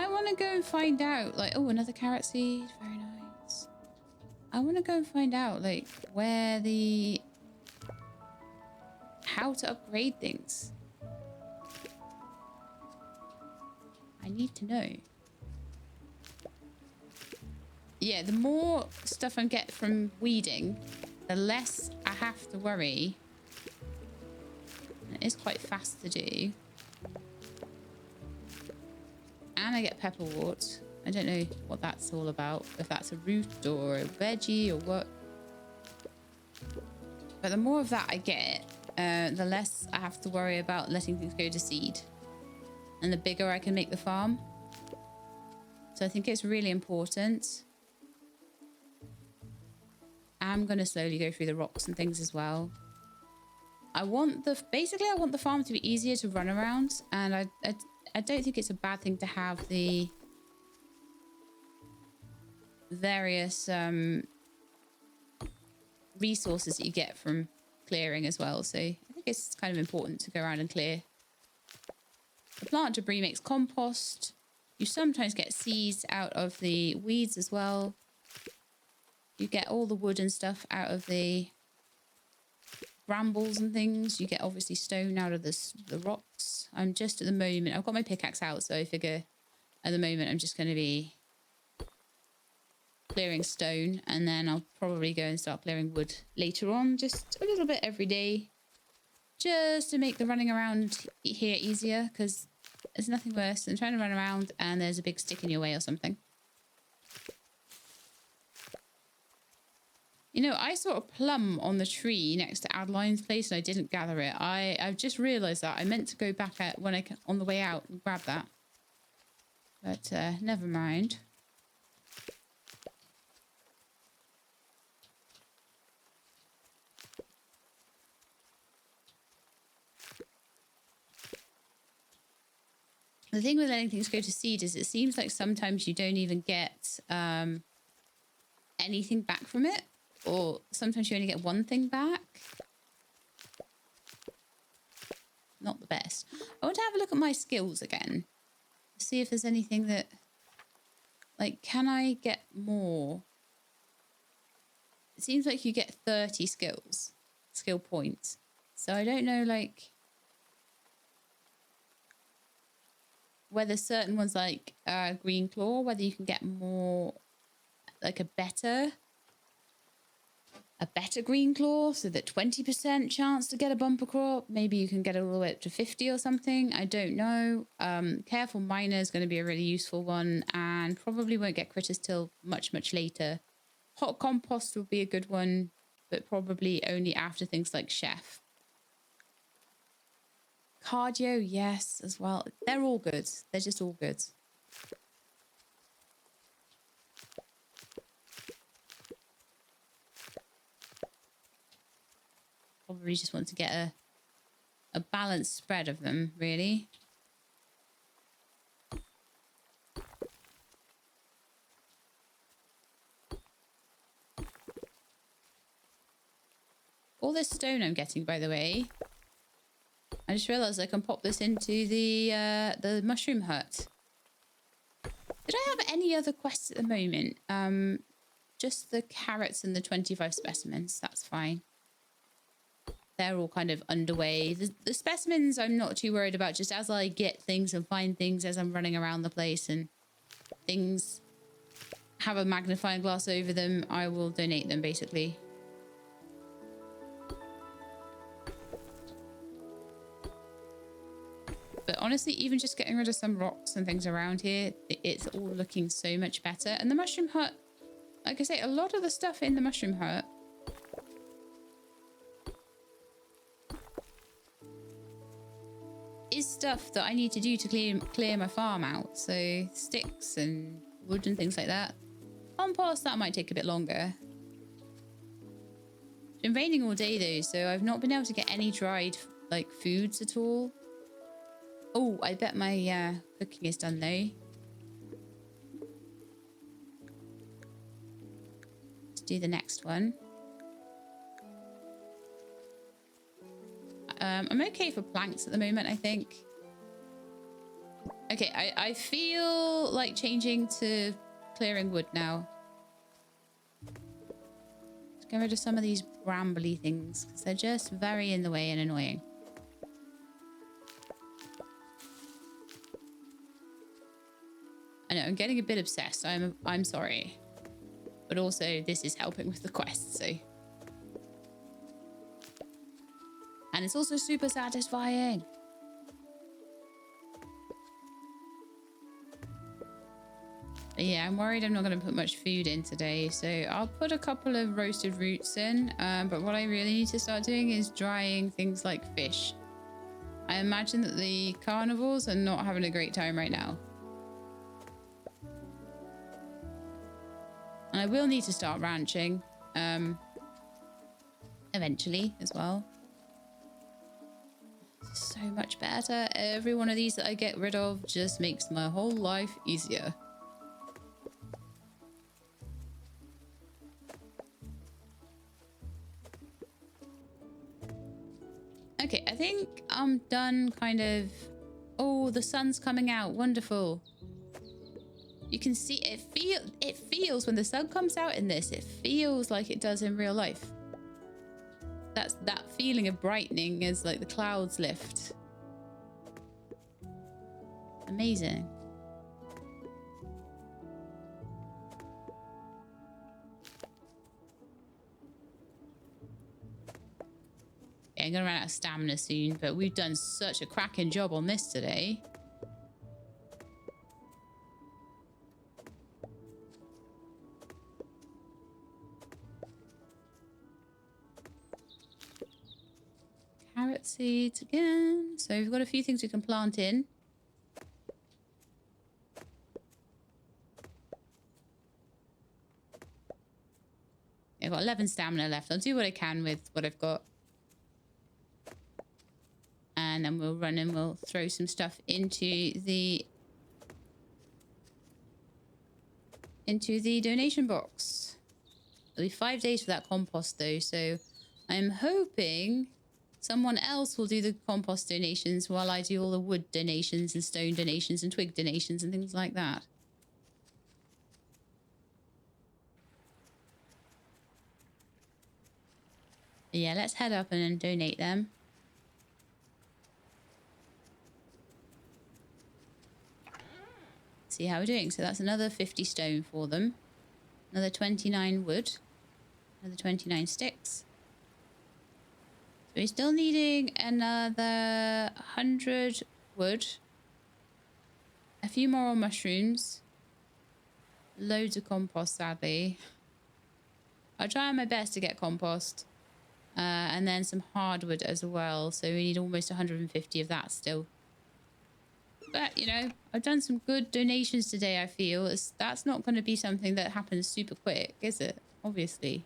want to go and find out, like, oh, another carrot seed. Very nice. I want to go and find out, like, how to upgrade things. I need to know. Yeah, the more stuff I get from weeding, the less I have to worry. It is quite fast to do. And I get pepperwort. I don't know what that's all about. If that's a root or a veggie or what. But the more of that I get, the less I have to worry about letting things go to seed. And the bigger I can make the farm. So I think it's really important. I'm going to slowly go through the rocks and things as well. Basically I want the farm to be easier to run around. And I don't think it's a bad thing to have the various resources that you get from clearing as well. So I think it's kind of important to go around and clear. The plant debris makes compost. You sometimes get seeds out of the weeds as well. You get all the wood and stuff out of the brambles and things. You get obviously stone out of the rocks. I'm just at the moment, I've got my pickaxe out, so I figure at the moment I'm just going to be clearing stone, and then I'll probably go and start clearing wood later on, just a little bit every day, just to make the running around here easier, because there's nothing worse than trying to run around and there's a big stick in your way or something. You know, I saw a plum on the tree next to Adeline's place and I didn't gather it. I've just realised that. I meant to go back on the way out and grab that. But never mind. The thing with letting things go to seed is it seems like sometimes you don't even get anything back from it. Or sometimes you only get one thing back. Not the best. I want to have a look at my skills again. See if there's anything that... Like, can I get more? It seems like you get 30 skill points. So I don't know, like... whether certain ones like green claw, whether you can get more... like a better green claw, so that 20% chance to get a bumper crop. Maybe you can get it all the way up to 50 or something. I don't know. Careful Miner is going to be a really useful one, and probably won't get critters till much, much later. Hot compost will be a good one, but probably only after things like chef. Cardio, yes, as well. They're all good. They're just all good. probably just want to get a balanced spread of them, really. All this stone I'm getting, by the way, I just realised I can pop this into the mushroom hut. Did I have any other quests at the moment? Just the carrots and the 25 specimens. That's fine. They're all kind of underway. The specimens I'm not too worried about. Just as I get things and find things as I'm running around the place and things have a magnifying glass over them, I will donate them, basically. But honestly, even just getting rid of some rocks and things around here, it's all looking so much better. And the mushroom hut, like I say, a lot of the stuff in the mushroom hut is stuff that I need to do to clear my farm out. So sticks and wood and things like that. Compost, that might take a bit longer. It's been raining all day though, so I've not been able to get any dried like foods at all. Oh, I bet my cooking is done though. Let's do the next one. I'm okay for planks at the moment, I think. Okay, I feel like changing to clearing wood now. Let's get rid of some of these brambly things because they're just very in the way and annoying. I know, I'm getting a bit obsessed. I'm sorry. But also, this is helping with the quest, so... And it's also super satisfying. But yeah, I'm worried I'm not going to put much food in today. So I'll put a couple of roasted roots in. But what I really need to start doing is drying things like fish. I imagine that the carnivores are not having a great time right now. And I will need to start ranching. Eventually as well. So much better. Every one of these that I get rid of just makes my whole life easier. Okay, I think I'm done kind of... Oh, the sun's coming out. Wonderful. You can see it feels when the sun comes out in this, it feels like it does in real life. That's that feeling of brightening as like the clouds lift. Amazing. Yeah, I'm gonna run out of stamina soon, but we've done such a cracking job on this today. Carrot seeds again. So we've got a few things we can plant in. I've got 11 stamina left. I'll do what I can with what I've got. And then we'll run and we'll throw some stuff into the donation box. It'll be 5 days for that compost though, so I'm hoping someone else will do the compost donations while I do all the wood donations and stone donations and twig donations and things like that. Yeah, let's head up and then donate them. See how we're doing. So that's another 50 stone for them. Another 29 wood. Another 29 sticks. So we're still needing another 100 wood. A few more mushrooms. Loads of compost, sadly. I'll try my best to get compost. And then some hardwood as well. So we need almost 150 of that still. But, you know, I've done some good donations today, I feel. That's not going to be something that happens super quick, is it? Obviously.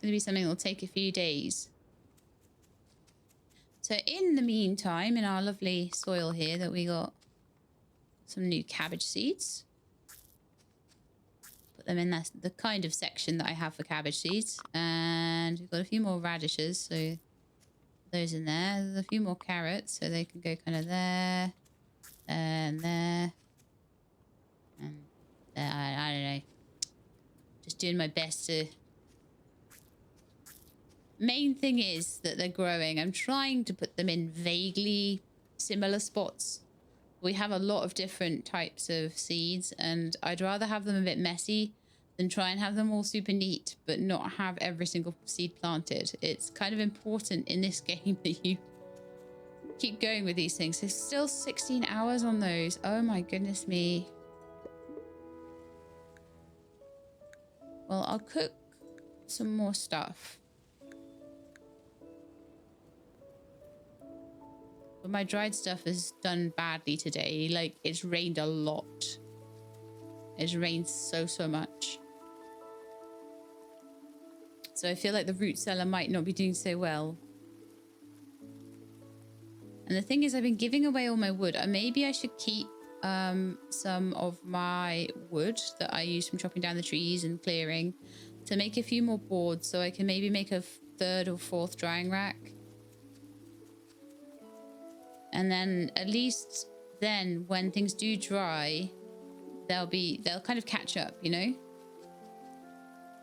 going to be something that will take a few days. So in the meantime, in our lovely soil here that we got some new cabbage seeds. Put them in the kind of section that I have for cabbage seeds. And we've got a few more radishes, so those in there. There's a few more carrots, so they can go kind of there and there. And I don't know. Just doing my best to... Main thing is that they're growing. I'm trying to put them in vaguely similar spots. We have a lot of different types of seeds, and I'd rather have them a bit messy than try and have them all super neat, but not have every single seed planted. It's kind of important in this game that you keep going with these things. There's still 16 hours on those. Oh my goodness me. Well, I'll cook some more stuff. But my dried stuff is done badly today. Like, it's rained a lot. It's rained so much. So I feel like the root cellar might not be doing so well. And the thing is, I've been giving away all my wood. Maybe I should keep some of my wood that I use from chopping down the trees and clearing to make a few more boards, so I can maybe make a 3rd or 4th drying rack. And then at least then when things do dry, they'll kind of catch up, you know?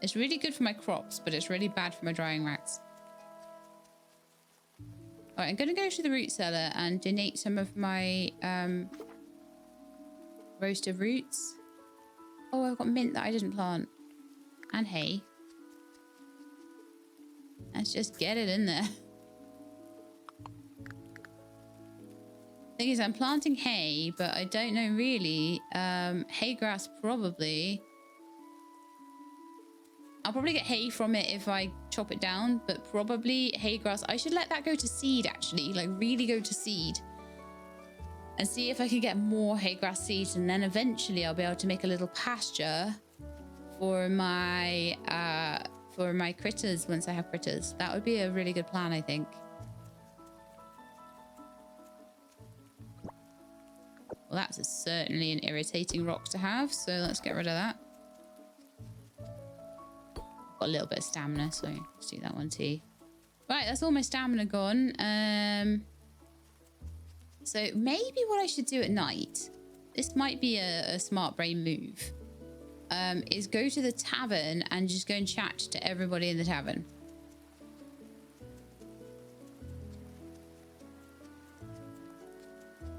It's really good for my crops, but it's really bad for my drying racks. All right, I'm going to go to the root cellar and donate some of my roasted roots. Oh, I've got mint that I didn't plant. And hay. Let's just get it in there. Thing is, I'm planting hay, but I don't know really. Hay grass probably. I'll probably get hay from it if I chop it down, but probably hay grass. I should let that go to seed, actually, like really go to seed. And see if I can get more hay grass seeds, and then eventually I'll be able to make a little pasture for my critters once I have critters. That would be a really good plan, I think. Well, that's certainly an irritating rock to have, so let's get rid of that. Got a little bit of stamina, so let's do that one too. Right, that's all my stamina gone. So maybe what I should do at night, this might be a smart brain move, is go to the tavern and just go and chat to everybody in the tavern.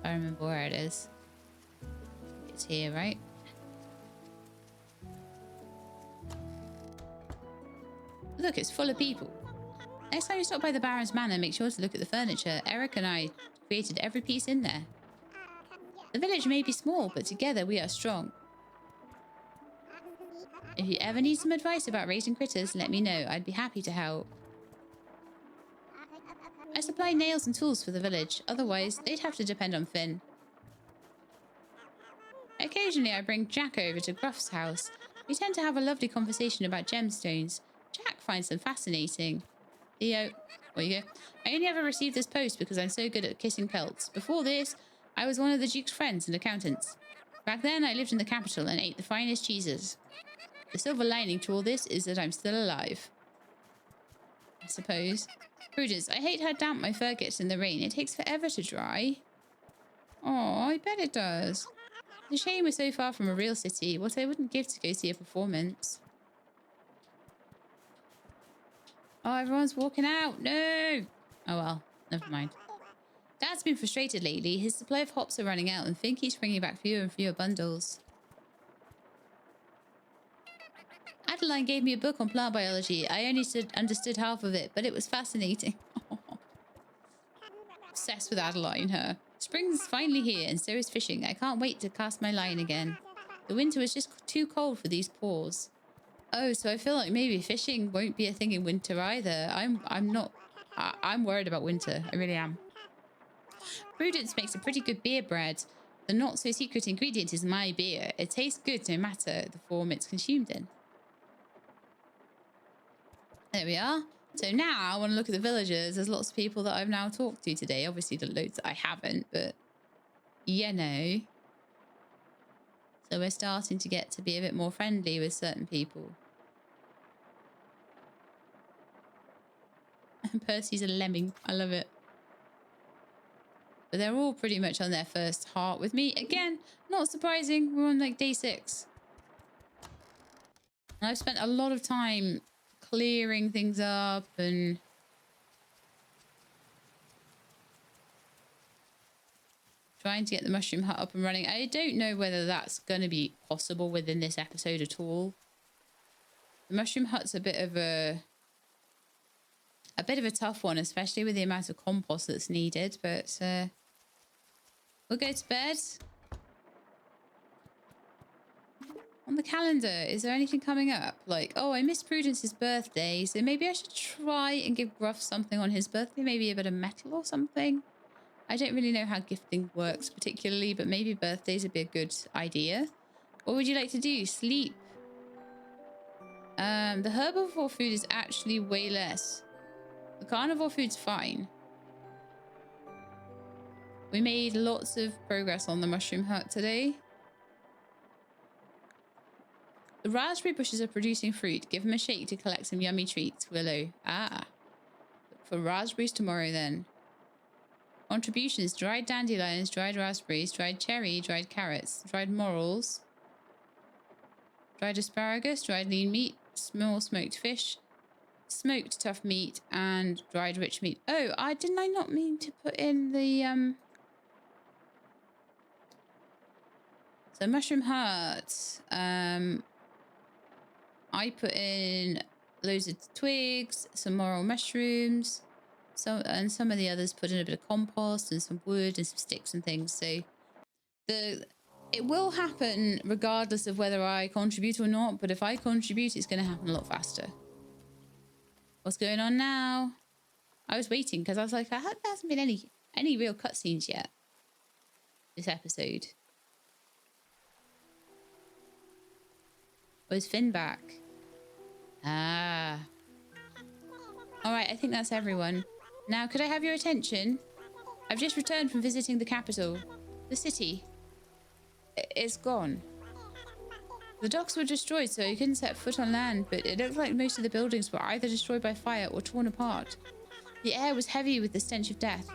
I remember where it is. It's here, right? Look, it's full of people. Next time you stop by the Baron's Manor, make sure to look at the furniture. Eric and I created every piece in there. The village may be small, but together we are strong. If you ever need some advice about raising critters, let me know. I'd be happy to help. I supply nails and tools for the village. Otherwise, they'd have to depend on Finn. Occasionally, I bring Jack over to Gruff's house. We tend to have a lovely conversation about gemstones. Jack finds them fascinating. Theo, there you go. I only ever received this post because I'm so good at kissing pelts. Before this, I was one of the Duke's friends and accountants. Back then, I lived in the capital and ate the finest cheeses. The silver lining to all this is that I'm still alive. I suppose. Prudence, I hate how damp my fur gets in the rain. It takes forever to dry. Oh, I bet it does. It's a shame we're so far from a real city. What I wouldn't give to go see a performance. Oh, everyone's walking out. No! Oh, well. Never mind. Dad's been frustrated lately. His supply of hops are running out and Finn keeps bringing back fewer and fewer bundles. Adeline gave me a book on plant biology. I only understood half of it, but it was fascinating. Obsessed with Adeline, her. Spring's finally here, and so is fishing. I can't wait to cast my line again. The winter was just too cold for these paws. Oh, so I feel like maybe fishing won't be a thing in winter either. I'm worried about winter. I really am. Prudence makes a pretty good beer bread. The not-so-secret ingredient is my beer. It tastes good no matter the form it's consumed in. There we are. So now I want to look at the villagers. There's lots of people that I've now talked to today. Obviously, the loads that I haven't, but you know. So we're starting to get to be a bit more friendly with certain people. Percy's a lemming. I love it. But they're all pretty much on their first heart with me. Again, not surprising. We're on like day 6. And I've spent a lot of time clearing things up and trying to get the mushroom hut up and running. I don't know whether that's going to be possible within this episode at all. The mushroom hut's a bit of a tough one, especially with the amount of compost that's needed, but we'll go to bed. On the calendar, is there anything coming up? Like, oh, I missed Prudence's birthday, so maybe I should try and give Gruff something on his birthday, maybe a bit of metal or something. I don't really know how gifting works particularly, but maybe birthdays would be a good idea. What would you like to do? Sleep. The herbivore food is actually way less. The carnivore food's fine. We made lots of progress on the mushroom hut today. The raspberry bushes are producing fruit. Give them a shake to collect some yummy treats, Willow. Ah. Look for raspberries tomorrow then. Contributions: dried dandelions, dried raspberries, dried cherry, dried carrots, dried morels, dried asparagus, dried lean meat, small smoked fish, smoked tough meat, and dried rich meat. Oh, didn't I not mean to put in the so mushroom hut. I put in loads of twigs, some morel mushrooms, and some of the others put in a bit of compost and some wood and some sticks and things. So it will happen regardless of whether I contribute or not, but if I contribute, it's going to happen a lot faster. What's going on now? I was waiting because I was like, I hope there hasn't been any real cutscenes yet this episode. Was Finn back? Ah. Alright, I think that's everyone. Now, could I have your attention? I've just returned from visiting the capital. The city. It's gone. The docks were destroyed, so you couldn't set foot on land, but it looked like most of the buildings were either destroyed by fire or torn apart. The air was heavy with the stench of death.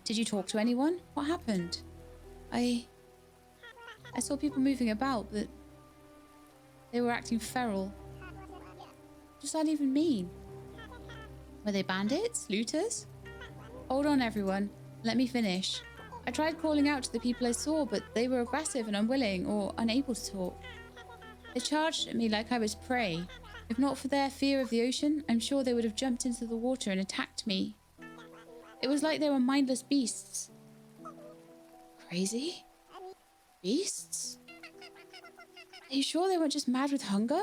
Did you talk to anyone? What happened? I saw people moving about, but they were acting feral. What does that even mean? Were they bandits? Looters? Hold on, everyone. Let me finish. I tried calling out to the people I saw, but they were aggressive and unwilling or unable to talk. They charged at me like I was prey. If not for their fear of the ocean, I'm sure they would have jumped into the water and attacked me. It was like they were mindless beasts. Crazy? Beasts? Are you sure they weren't just mad with hunger?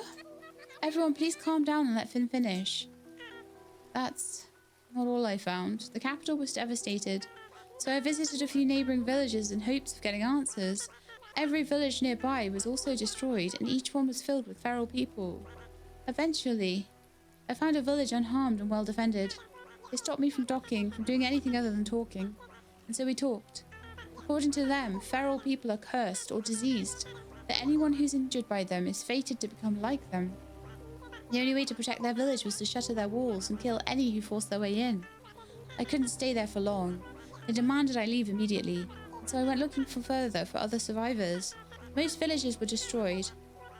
Everyone, please calm down and let Finn finish. That's not all I found. The capital was devastated, so I visited a few neighbouring villages in hopes of getting answers. Every village nearby was also destroyed, and each one was filled with feral people. Eventually, I found a village unharmed and well defended. They stopped me from docking, from doing anything other than talking, and so we talked. According to them, feral people are cursed or diseased, that anyone who's injured by them is fated to become like them. The only way to protect their village was to shutter their walls and kill any who forced their way in. I couldn't stay there for long. They demanded I leave immediately, and so I went looking further for other survivors. Most villages were destroyed.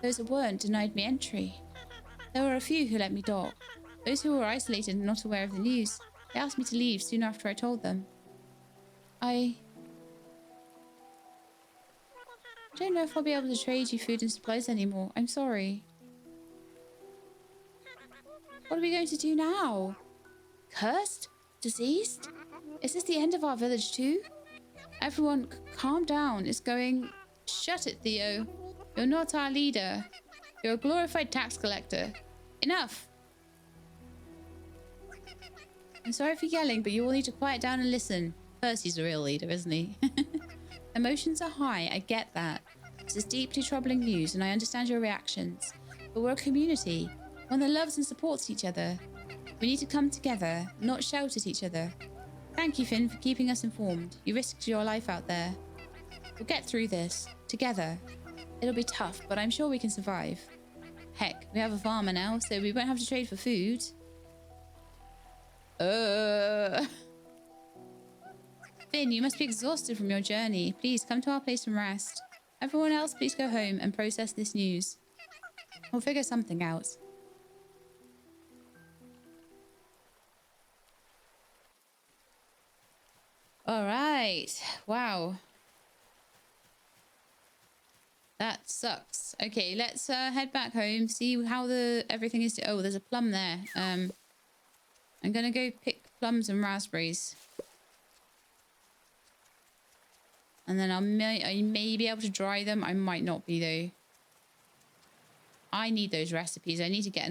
Those that weren't denied me entry. There were a few who let me dock. Those who were isolated and not aware of the news, they asked me to leave soon after I told them. I don't know if I'll be able to trade you food and supplies anymore. I'm sorry. What are we going to do now? Cursed? Diseased? Is this the end of our village too? Everyone, calm down. It's going... Shut it, Theo. You're not our leader. You're a glorified tax collector. Enough! I'm sorry for yelling, but you all need to quiet down and listen. Percy's the real leader, isn't he? Emotions are high, I get that. This is deeply troubling news, and I understand your reactions. But we're a community. One that loves and supports each other. We need to come together, not shout at each other. Thank you, Finn, for keeping us informed. You risked your life out there. We'll get through this, together. It'll be tough, but I'm sure we can survive. Heck, we have a farmer now, so we won't have to trade for food. Finn, you must be exhausted from your journey. Please come to our place and rest. Everyone else, please go home and process this news. We'll figure something out. All right. Wow. That sucks. Okay, let's head back home, see how everything is. Oh, there's a plum there. I'm gonna go pick plums and raspberries. And then I may be able to dry them. I might not be though. I need those recipes. I need to get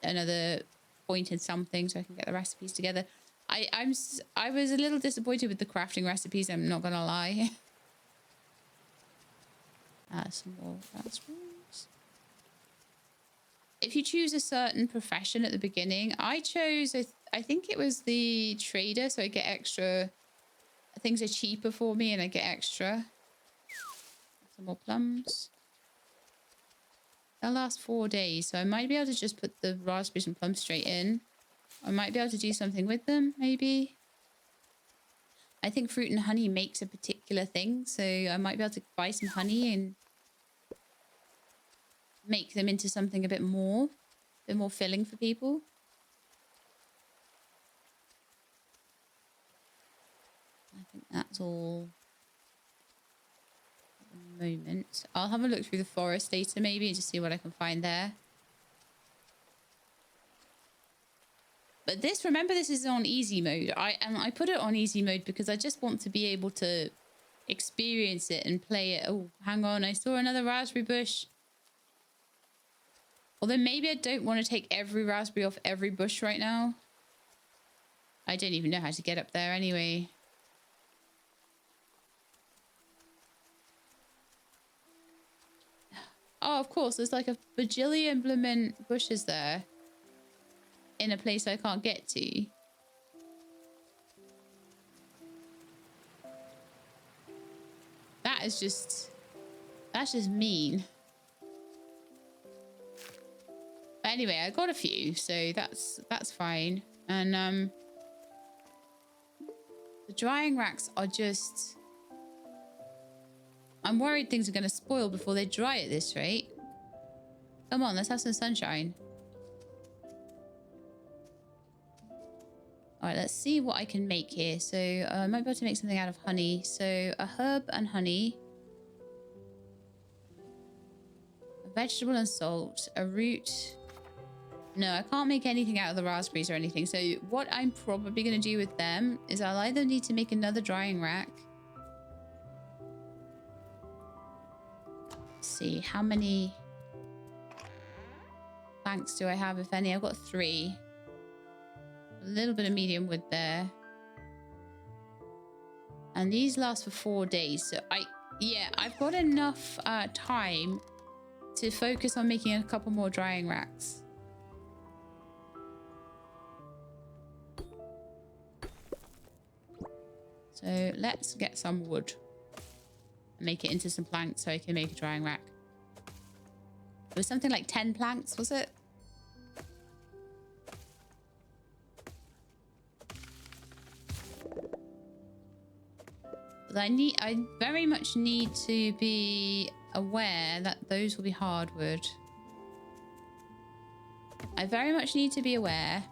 another point in something so I can get the recipes together. I was a little disappointed with the crafting recipes, I'm not gonna lie. Some more raspberries. If you choose a certain profession at the beginning, I chose, I think it was the trader, so I get extra, things are cheaper for me and I get extra. Some more plums. They'll last 4 days, so I might be able to just put the raspberries and plums straight in. I might be able to do something with them, maybe. I think fruit and honey makes a particular thing, so I might be able to buy some honey and make them into something a bit more filling for people. I think that's all at the moment. I'll have a look through the forest data maybe and just see what I can find there. But remember this is on easy mode. I put it on easy mode because I just want to be able to experience it and play it. Oh, hang on, I saw another raspberry bush. Although maybe I don't want to take every raspberry off every bush right now. I don't even know how to get up there anyway. Oh, of course, there's like a bajillion bloomin' bushes there. In a place I can't get to. That's just mean. But anyway, I got a few, so that's fine. And the drying racks are just, I'm worried things are going to spoil before they dry at this rate. Come on, let's have some sunshine. All right, let's see what I can make here. So I might be able to make something out of honey. So a herb and honey. A vegetable and salt. A root. No, I can't make anything out of the raspberries or anything. So what I'm probably going to do with them is I'll either need to make another drying rack. Let's see, how many planks do I have, if any? I've got 3. A little bit of medium wood there. And these last for 4 days. So I've got enough time to focus on making a couple more drying racks. So let's get some wood and make it into some planks so I can make a drying rack. It was something like 10 planks, was it? But I very much need to be aware that those will be hardwood. I very much need to be aware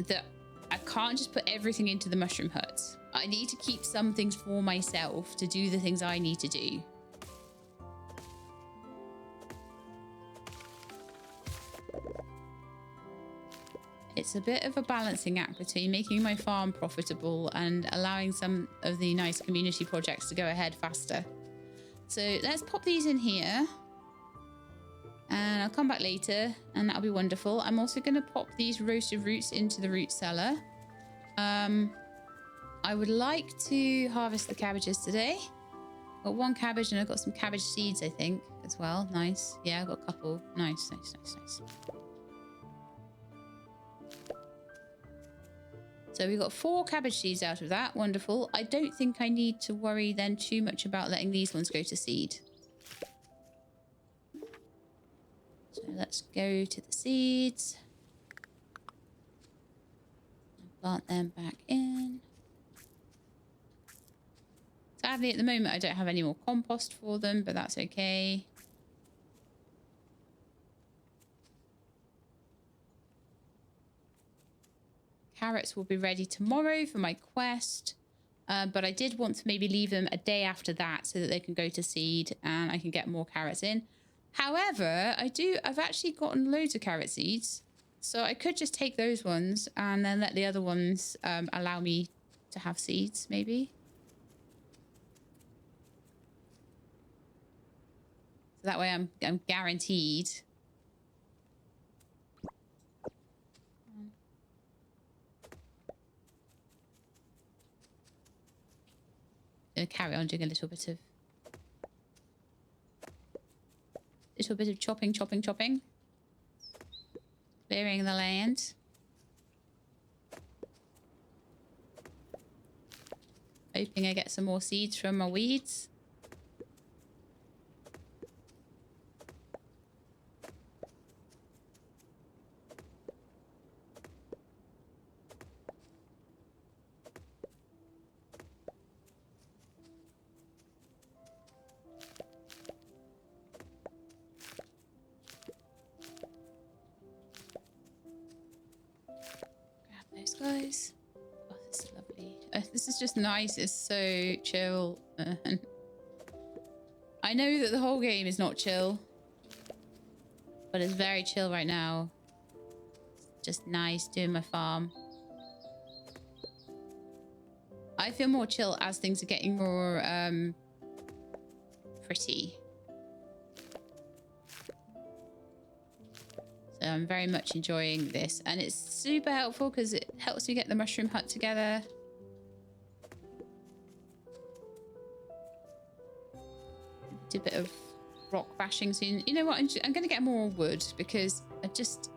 that I can't just put everything into the mushroom hut. I need to keep some things for myself to do the things I need to do. It's a bit of a balancing act between making my farm profitable and allowing some of the nice community projects to go ahead faster. So let's pop these in here. And I'll come back later and that'll be wonderful. I'm also going to pop these roasted roots into the root cellar. I would like to harvest the cabbages today. Got one cabbage and I've got some cabbage seeds, I think, as well. Nice. Yeah, I've got a couple. Nice, nice, nice, nice. So we got 4 cabbage seeds out of that. Wonderful. I don't think I need to worry then too much about letting these ones go to seed. So let's go to the seeds. Plant them back in. Sadly, at the moment, I don't have any more compost for them, but that's okay. Carrots will be ready tomorrow for my quest, but I did want to maybe leave them a day after that so that they can go to seed and I can get more carrots in. However, I've actually gotten loads of carrot seeds, so I could just take those ones and then let the other ones allow me to have seeds, maybe. So that way I'm guaranteed. Gonna carry on doing a little bit of chopping. Clearing the land. Hoping I get some more seeds from my weeds. Guys, oh, this is lovely. This is just nice. It's so chill. I know that the whole game is not chill, but it's very chill right now. It's just nice doing my farm. I feel more chill as things are getting more pretty. So I'm very much enjoying this, and it's super helpful because it helps me get the mushroom hut together. Do a bit of rock bashing soon. You know what? I'm going to get more wood because I just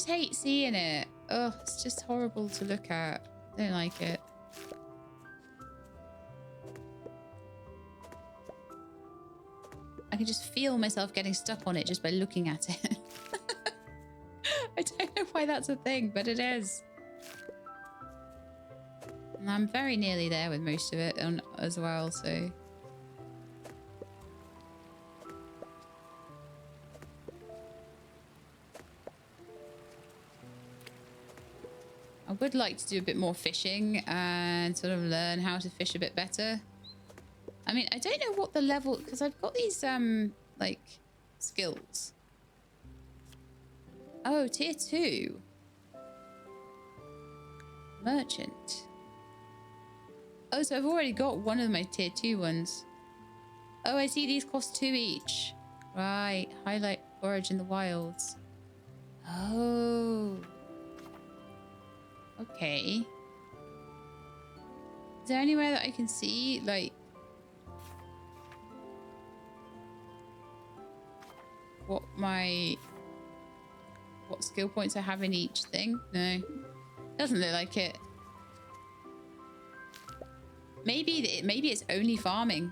hate seeing it. Oh, it's just horrible to look at. I don't like it. I can just feel myself getting stuck on it just by looking at it. I don't know why that's a thing, but it is. And I'm very nearly there with most of it as well, so... I would like to do a bit more fishing and sort of learn how to fish a bit better. I mean, I don't know what the level... Because I've got these, like, skills. Oh, tier 2. Merchant. Oh, so I've already got one of my tier 2 ones. Oh, I see these cost 2 each. Right. Highlight forage in the wilds. Oh. Okay. Is there anywhere that I can see, like... what skill points I have in each thing? No. Doesn't look like it. Maybe it's only farming.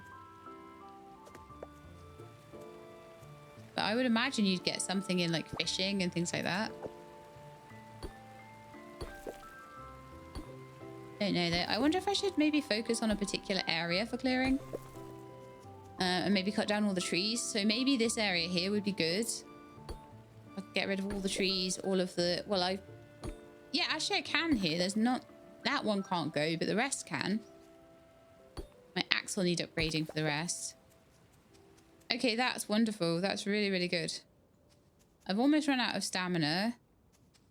But I would imagine you'd get something in like fishing and things like that. Don't know though. I wonder if I should maybe focus on a particular area for clearing. And maybe cut down all the trees. So maybe this area here would be good. I could get rid of all the trees, all of the... Well, yeah, actually I can here. There's not... That one can't go, but the rest can. My axe will need upgrading for the rest. Okay, that's wonderful. That's really, really good. I've almost run out of stamina.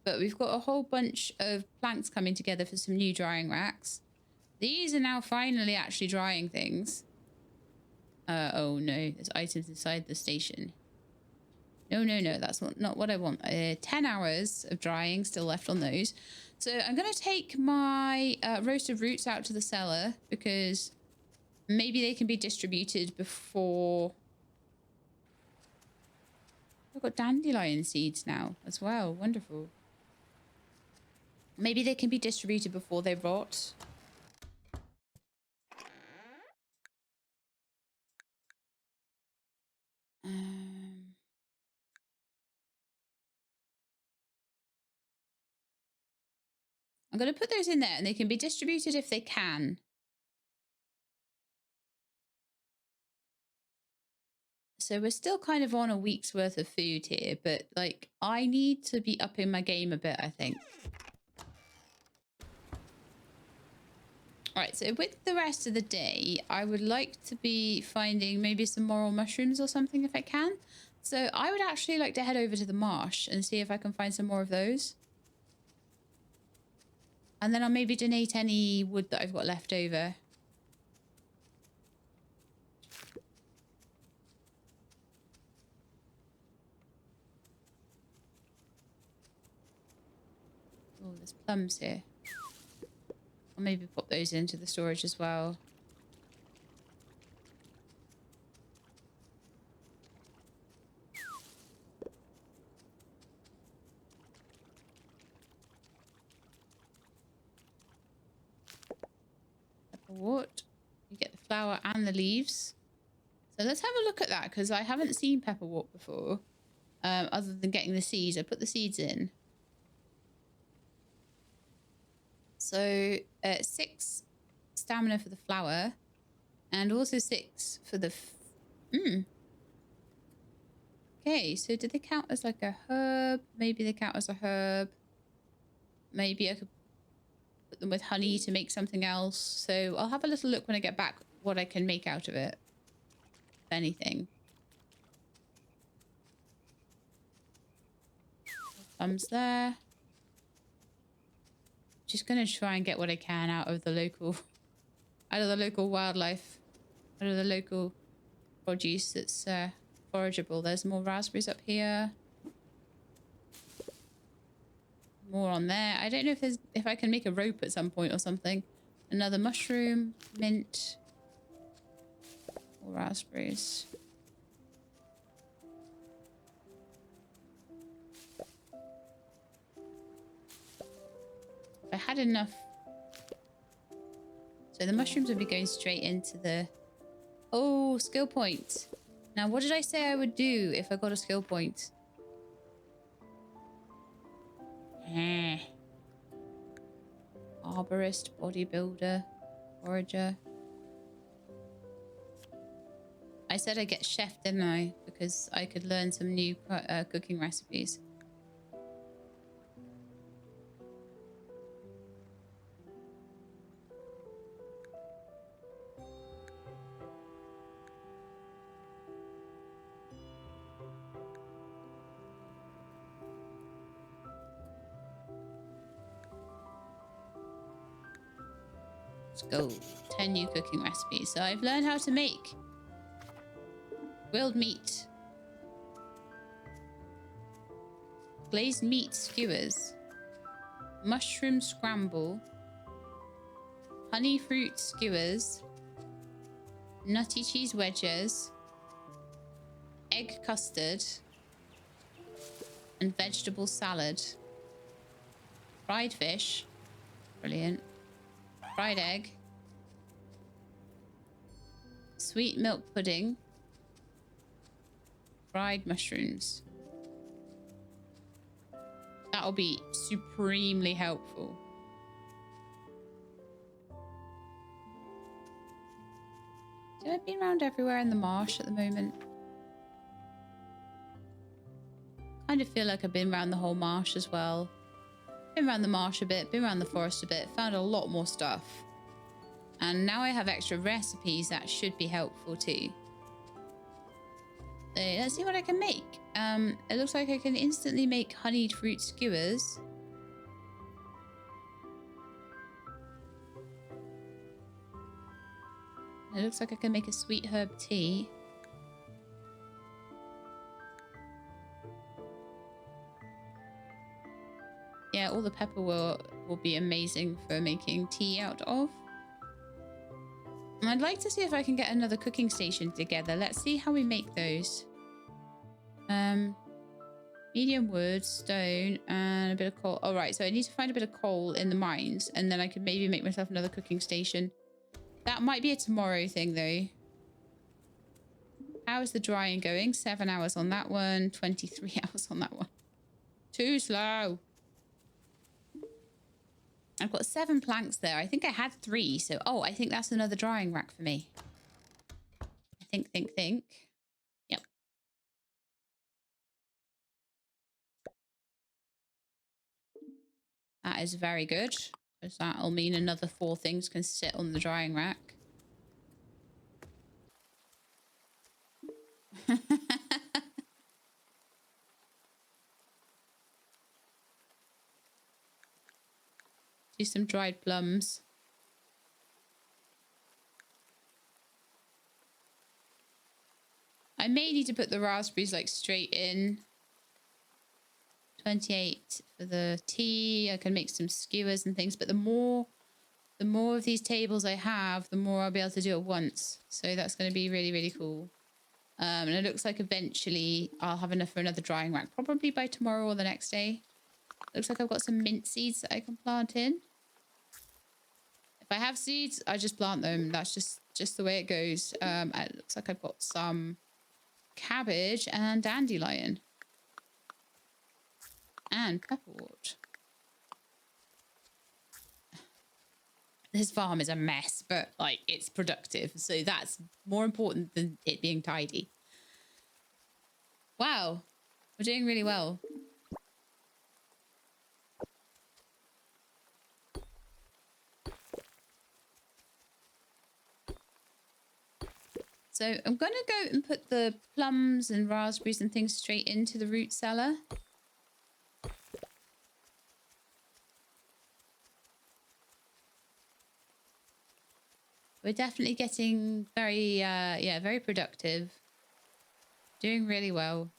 But we've got a whole bunch of planks coming together for some new drying racks. These are now finally actually drying things. Oh no, there's items inside the station. No, that's not what I want. 10 hours of drying still left on those. So I'm going to take my roasted roots out to the cellar because Maybe they can be distributed before. I've got dandelion seeds now as well. Wonderful. Maybe they can be distributed before they rot. I'm going to put those in there and they can be distributed if they can. So we're still kind of on a week's worth of food here, but like I need to be upping my game a bit, I think. All right, so with the rest of the day, I would like to be finding maybe some moral mushrooms or something if I can. So I would actually like to head over to the marsh and see if I can find some more of those. And then I'll maybe donate any wood that I've got left over. Oh, there's plums here. I'll maybe pop those into the storage as well. Pepperwort. You get the flower and the leaves. So let's have a look at that because I haven't seen pepperwort before. Other than getting the seeds. I put the seeds in. So 6 stamina for the flower and also 6 for the... Okay, so do they count as like a herb? Maybe they count as a herb. Maybe I could put them with honey to make something else. So I'll have a little look when I get back what I can make out of it. If anything. Plums there. Just gonna try and get what I can out of the local wildlife, out of the local produce that's forageable. There's more raspberries up here. More on there. I don't know if I can make a rope at some point or something. Another mushroom, mint, more raspberries. If I had enough. So the mushrooms would be going straight into the... Oh, skill point. Now, what did I say I would do if I got a skill point? Arborist, bodybuilder, forager. I said I'd get chef, didn't I? Because I could learn some new cooking recipes. Let's go. 10 new cooking recipes. So I've learned how to make grilled meat, glazed meat skewers, mushroom scramble, honey fruit skewers, nutty cheese wedges, egg custard, and vegetable salad. Fried fish. Brilliant. Fried egg. Sweet milk pudding. Fried mushrooms. That'll be supremely helpful. So I've been around everywhere in the marsh at the moment. Kind of feel like I've been around the whole marsh as well. Been around the marsh a bit, been around the forest a bit, found a lot more stuff. And now I have extra recipes that should be helpful too. So let's see what I can make. It looks like I can instantly make honeyed fruit skewers. It looks like I can make a sweet herb tea. Yeah, all the pepper will be amazing for making tea out of. I'd like to see if I can get another cooking station together. Let's see how we make those. Medium wood, stone, and a bit of coal. All right, so I need to find a bit of coal in the mines, and then I could maybe make myself another cooking station. That might be a tomorrow thing, though. How is the drying going? 7 hours on that one, 23 hours on that one. Too slow. I've got 7 planks there. I think I had 3, so... Oh, I think that's another drying rack for me. Think. Yep. That is very good, because that'll mean another 4 things can sit on the drying rack. Do some dried plums. I may need to put the raspberries like straight in. 28 for the tea. I can make some skewers and things, but the more of these tables I have, the more I'll be able to do at once. So that's going to be really, really cool. And it looks like eventually I'll have enough for another drying rack, probably by tomorrow or the next day. Looks like I've got some mint seeds that I can plant in. If I have seeds, I just plant them. That's just the way it goes. It looks like I've got some cabbage and dandelion. And pepperwort. This farm is a mess, but like it's productive. So that's more important than it being tidy. Wow. We're doing really well. So I'm going to go and put the plums and raspberries and things straight into the root cellar. We're definitely getting very, very productive. Doing really well.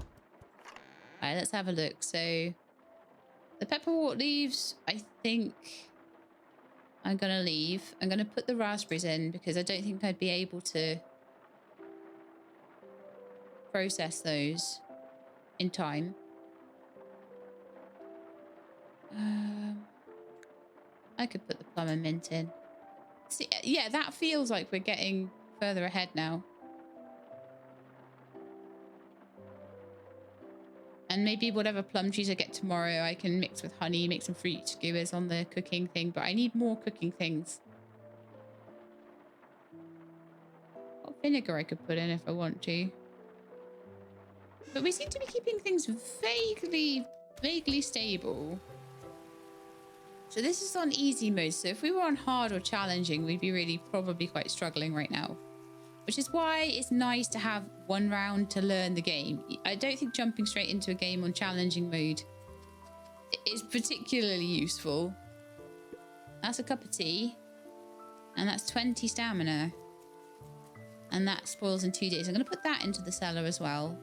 All right, let's have a look. So the pepperwort leaves, I think I'm going to leave. I'm going to put the raspberries in because I don't think I'd be able to process those in time. I could put the plum and mint in. See, yeah, that feels like we're getting further ahead now. And maybe whatever plum juice I get tomorrow, I can mix with honey, make some fruit skewers on the cooking thing. But I need more cooking things. What vinegar I could put in if I want to. But we seem to be keeping things vaguely stable. So this is on easy mode. So if we were on hard or challenging, we'd be probably quite struggling right now. Which is why it's nice to have one round to learn the game. I don't think jumping straight into a game on challenging mode is particularly useful. That's a cup of tea. And that's 20 stamina. And that spoils in 2 days. I'm going to put that into the cellar as well.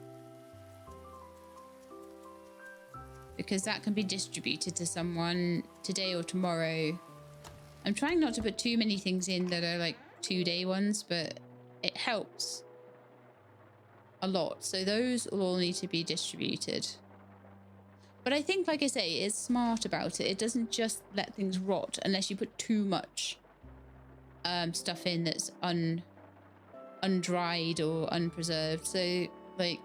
Because that can be distributed to someone today or tomorrow. I'm trying not to put too many things in that are like 2-day ones, but it helps a lot. So those will all need to be distributed. But I think, like I say, it's smart about it. It doesn't just let things rot unless you put too much stuff in that's undried or unpreserved. So like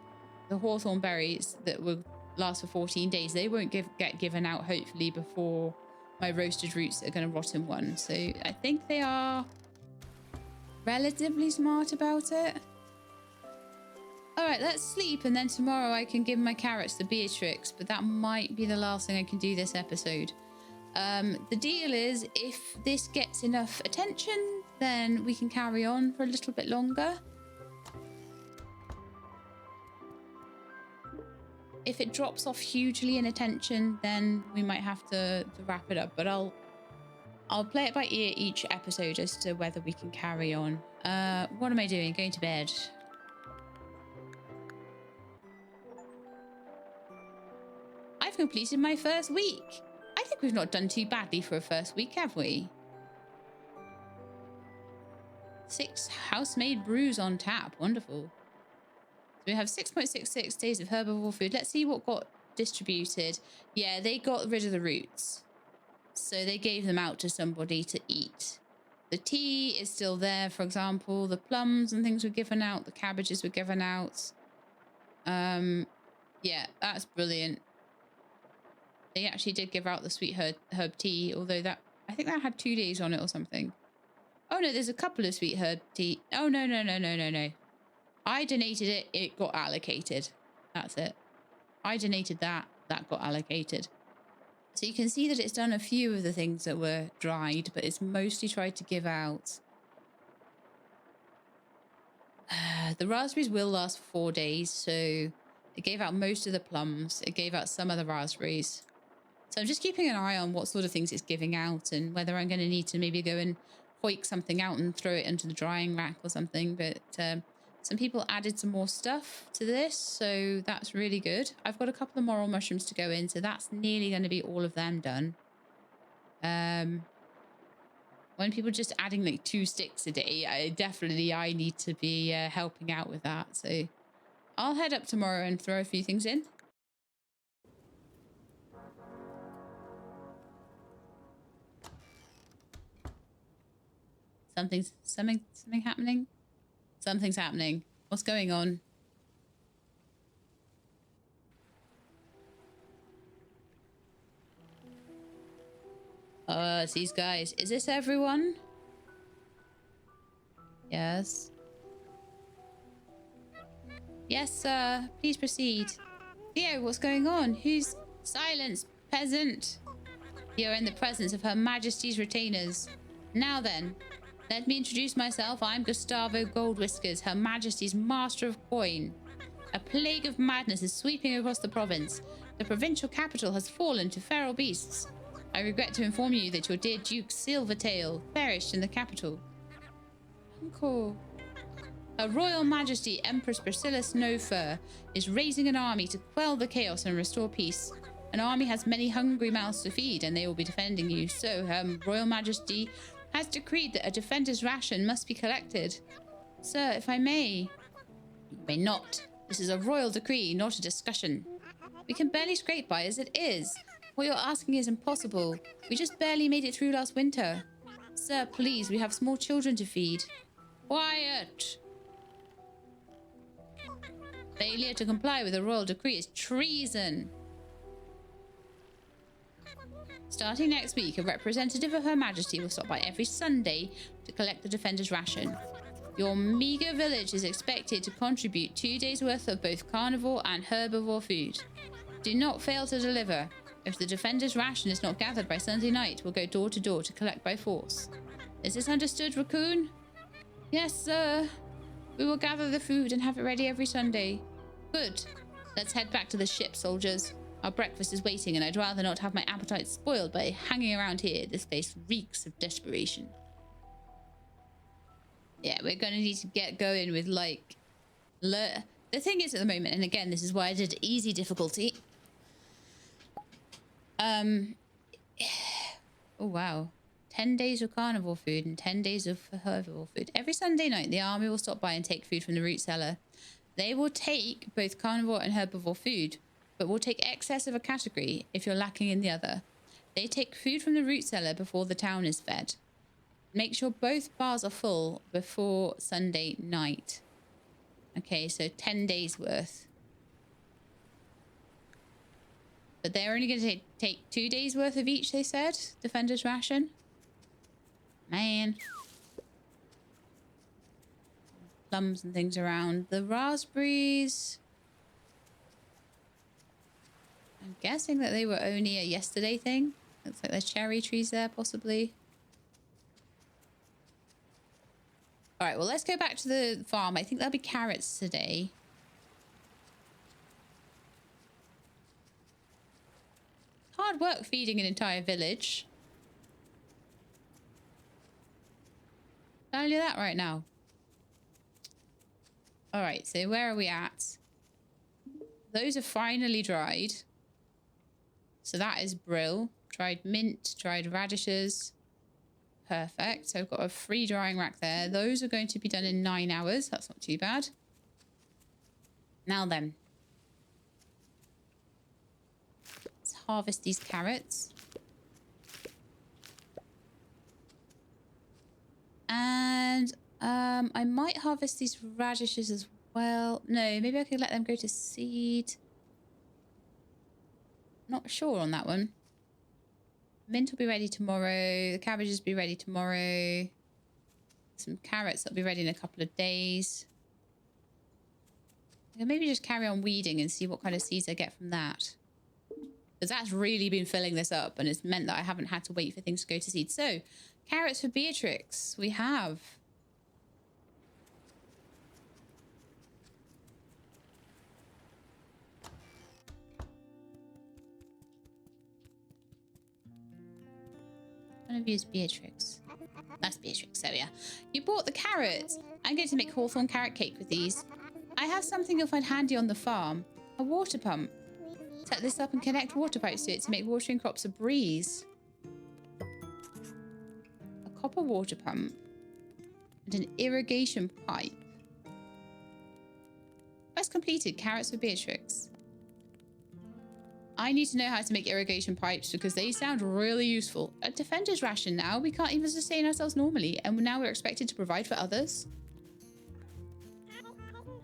the hawthorn berries that will last for 14 days, they won't get given out hopefully before my roasted roots that are going to rot in one. So I think they are relatively smart about it. All right, let's sleep, and then tomorrow I can give my carrots to Beatrix, but that might be the last thing I can do this episode. The deal is, if this gets enough attention, then we can carry on for a little bit longer. If it drops off hugely in attention, then we might have to wrap it up. But I'll play it by ear each episode as to whether we can carry on. What am I doing? Going to bed. I've completed my first week. I I think we've not done too badly for a first week, have we? 6 house-made brews on tap. Wonderful. So we have 6.66 days of herbivore food. Let's see what got distributed. Yeah, they got rid of the roots. So they gave them out to somebody to eat. The tea is still there, for example. The plums and things were given out. The cabbages were given out. Yeah, that's brilliant. They actually did give out the sweet herb tea, although that I think that had 2 days on it or something. Oh no, there's a couple of sweet herb tea. Oh no. I donated it, it got allocated. That's it. I donated that, that got allocated. So you can see that it's done a few of the things that were dried, but it's mostly tried to give out. The raspberries will last for 4 days, so it gave out most of the plums. It gave out some of the raspberries. So I'm just keeping an eye on what sort of things it's giving out and whether I'm going to need to maybe go and hoik something out and throw it into the drying rack or something. But some people added some more stuff to this, so that's really good. I've got a couple of morel mushrooms to go in, so that's nearly going to be all of them done. When people are just adding like 2 sticks a day, I need to be helping out with that. So I'll head up tomorrow and throw a few things in. Something happening? Something's happening. What's going on? It's these guys. Is this everyone? Yes. Yes, sir. Please proceed. Theo, what's going on? Who's... Silence, peasant. You're in the presence of Her Majesty's retainers. Now then, let me introduce myself. I'm Gustavo Goldwhiskers, Her Majesty's Master of Coin. A plague of madness is sweeping across the province. The provincial capital has fallen to feral beasts. I regret to inform you that your dear Duke Silvertail perished in the capital. Uncle. Her Royal Majesty Empress Priscilla Snowfur is raising an army to quell the chaos and restore peace. An army has many hungry mouths to feed, and they will be defending you. So, Her Royal Majesty has decreed that a defender's ration must be collected. Sir, if I may... You may not. This is a royal decree, not a discussion. We can barely scrape by as it is. What you're asking is impossible. We just barely made it through last winter. Sir, please, we have small children to feed. Quiet! Failure to comply with a royal decree is treason. Starting next week, a representative of Her Majesty will stop by every Sunday to collect the defender's ration. Your meager village is expected to contribute 2 days' worth of both carnivore and herbivore food. Do not fail to deliver. If the defender's ration is not gathered by Sunday night, we'll go door to door to collect by force. Is this understood, Raccoon? Yes, sir. We will gather the food and have it ready every Sunday. Good. Let's head back to the ship, soldiers. Our breakfast is waiting, and I'd rather not have my appetite spoiled by hanging around here. This place reeks of desperation. Yeah, we're going to need to get going with, like... The thing is at the moment, and again, this is why I did easy difficulty. Oh, wow. 10 days of carnivore food and 10 days of herbivore food. Every Sunday night, the army will stop by and take food from the root cellar. They will take both carnivore and herbivore food, but will take excess of a category if you're lacking in the other. They take food from the root cellar before the town is fed. Make sure both bars are full before Sunday night. Okay, so 10 days worth. But they're only going to take 2 days worth of each, they said. Defender's ration. Man. Plums and things around. The raspberries. I'm guessing that they were only a yesterday thing. Looks like there's cherry trees there, possibly. Alright, well, let's go back to the farm. I think there'll be carrots today. Hard work feeding an entire village. Tell you that right now. Alright, so where are we at? Those are finally dried. So that is brill. dried mint, dried radishes. Perfect. So I've got a free drying rack there. Those are going to be done in 9 hours. That's not too bad. Now then. Let's harvest these carrots. And I might harvest these radishes as well. No, maybe I could let them go to seed. Not sure on that one. Mint will be ready tomorrow. The cabbages will be ready tomorrow. Some carrots that'll be ready in a couple of days. I can maybe just carry on weeding and see what kind of seeds I get from that. Because that's really been filling this up, and it's meant that I haven't had to wait for things to go to seed. So, carrots for Beatrix. We have. One of you is Beatrix. That's Beatrix, there we are. You bought the carrots. I'm going to make hawthorn carrot cake with these. I have something you'll find handy on the farm. A water pump. Set this up and connect water pipes to it to make watering crops a breeze. A copper water pump. And an irrigation pipe. Quest completed. Carrots for Beatrix. I need to know how to make irrigation pipes because they sound really useful. A defender's ration now. We can't even sustain ourselves normally, and now we're expected to provide for others.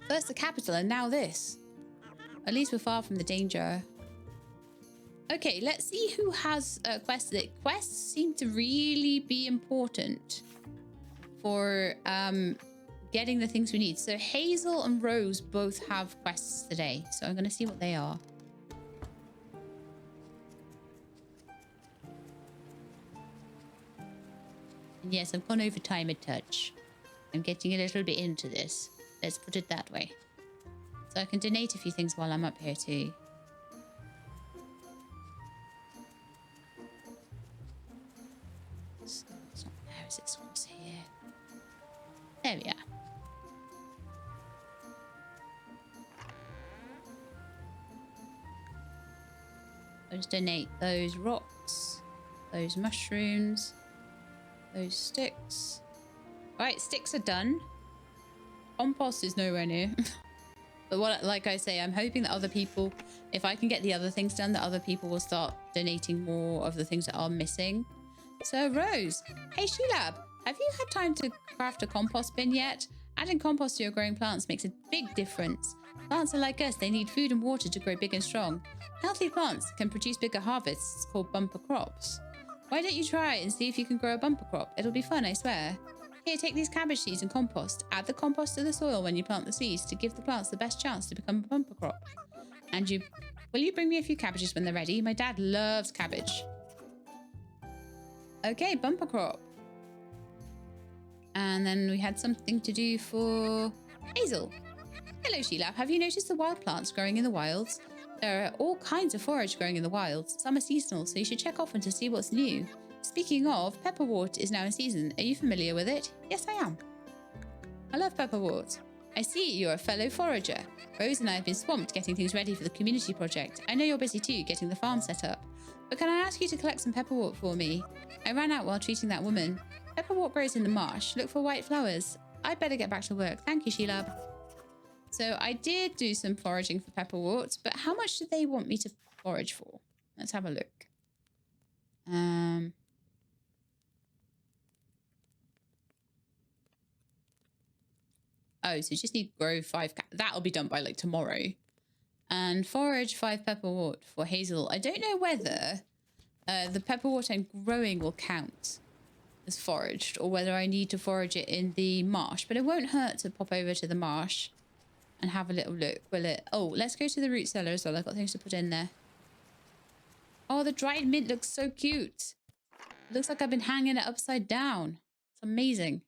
First the capital, and now this. At least we're far from the danger. Okay, let's see who has quests. Quests seem to really be important for getting the things we need. So Hazel and Rose both have quests today, so I'm going to see what they are. And yes, I've gone over time a touch. I'm getting a little bit into this. Let's put it that way. So I can donate a few things while I'm up here too. It's not there, is it? This one's here. There we are. I'll just donate those rocks, those mushrooms, those sticks. Right, sticks are done. Compost is nowhere near. But what, like I say, I'm hoping that other people, if I can get the other things done, that other people will start donating more of the things that are missing. So Rose, hey Shulab, have you had time to craft a compost bin yet? Adding compost to your growing plants makes a big difference. Plants are like us, they need food and water to grow big and strong. Healthy plants can produce bigger harvests called bumper crops. Why don't you try it and see if you can grow a bumper crop? It'll be fun, I swear. Here, take these cabbage seeds and compost. Add the compost to the soil when you plant the seeds to give the plants the best chance to become a bumper crop. And will you bring me a few cabbages when they're ready? My dad loves cabbage. Okay, bumper crop. And then we had something to do for Hazel. Hello, Sheila. Have you noticed the wild plants growing in the wilds? There are all kinds of forage growing in the wilds. Some are seasonal, so you should check often to see what's new. Speaking of, pepperwort is now in season. Are you familiar with it? Yes, I am. I love pepperwort. I see you're a fellow forager. Rose and I have been swamped getting things ready for the community project. I know you're busy too, getting the farm set up. But can I ask you to collect some pepperwort for me? I ran out while treating that woman. Pepperwort grows in the marsh. Look for white flowers. I'd better get back to work. Thank you, Sheila. So I did do some foraging for pepperwort, but how much did they want me to forage for? Let's have a look. Oh, so just need to grow 5. That'll be done by like tomorrow. And forage 5 pepperwort for Hazel. I don't know whether the pepperwort I'm growing will count as foraged or whether I need to forage it in the marsh. But it won't hurt to pop over to the marsh and have a little look, will it? Oh, let's go to the root cellar as well. I've got things to put in there. Oh, the dried mint looks so cute. It looks like I've been hanging it upside down. It's amazing.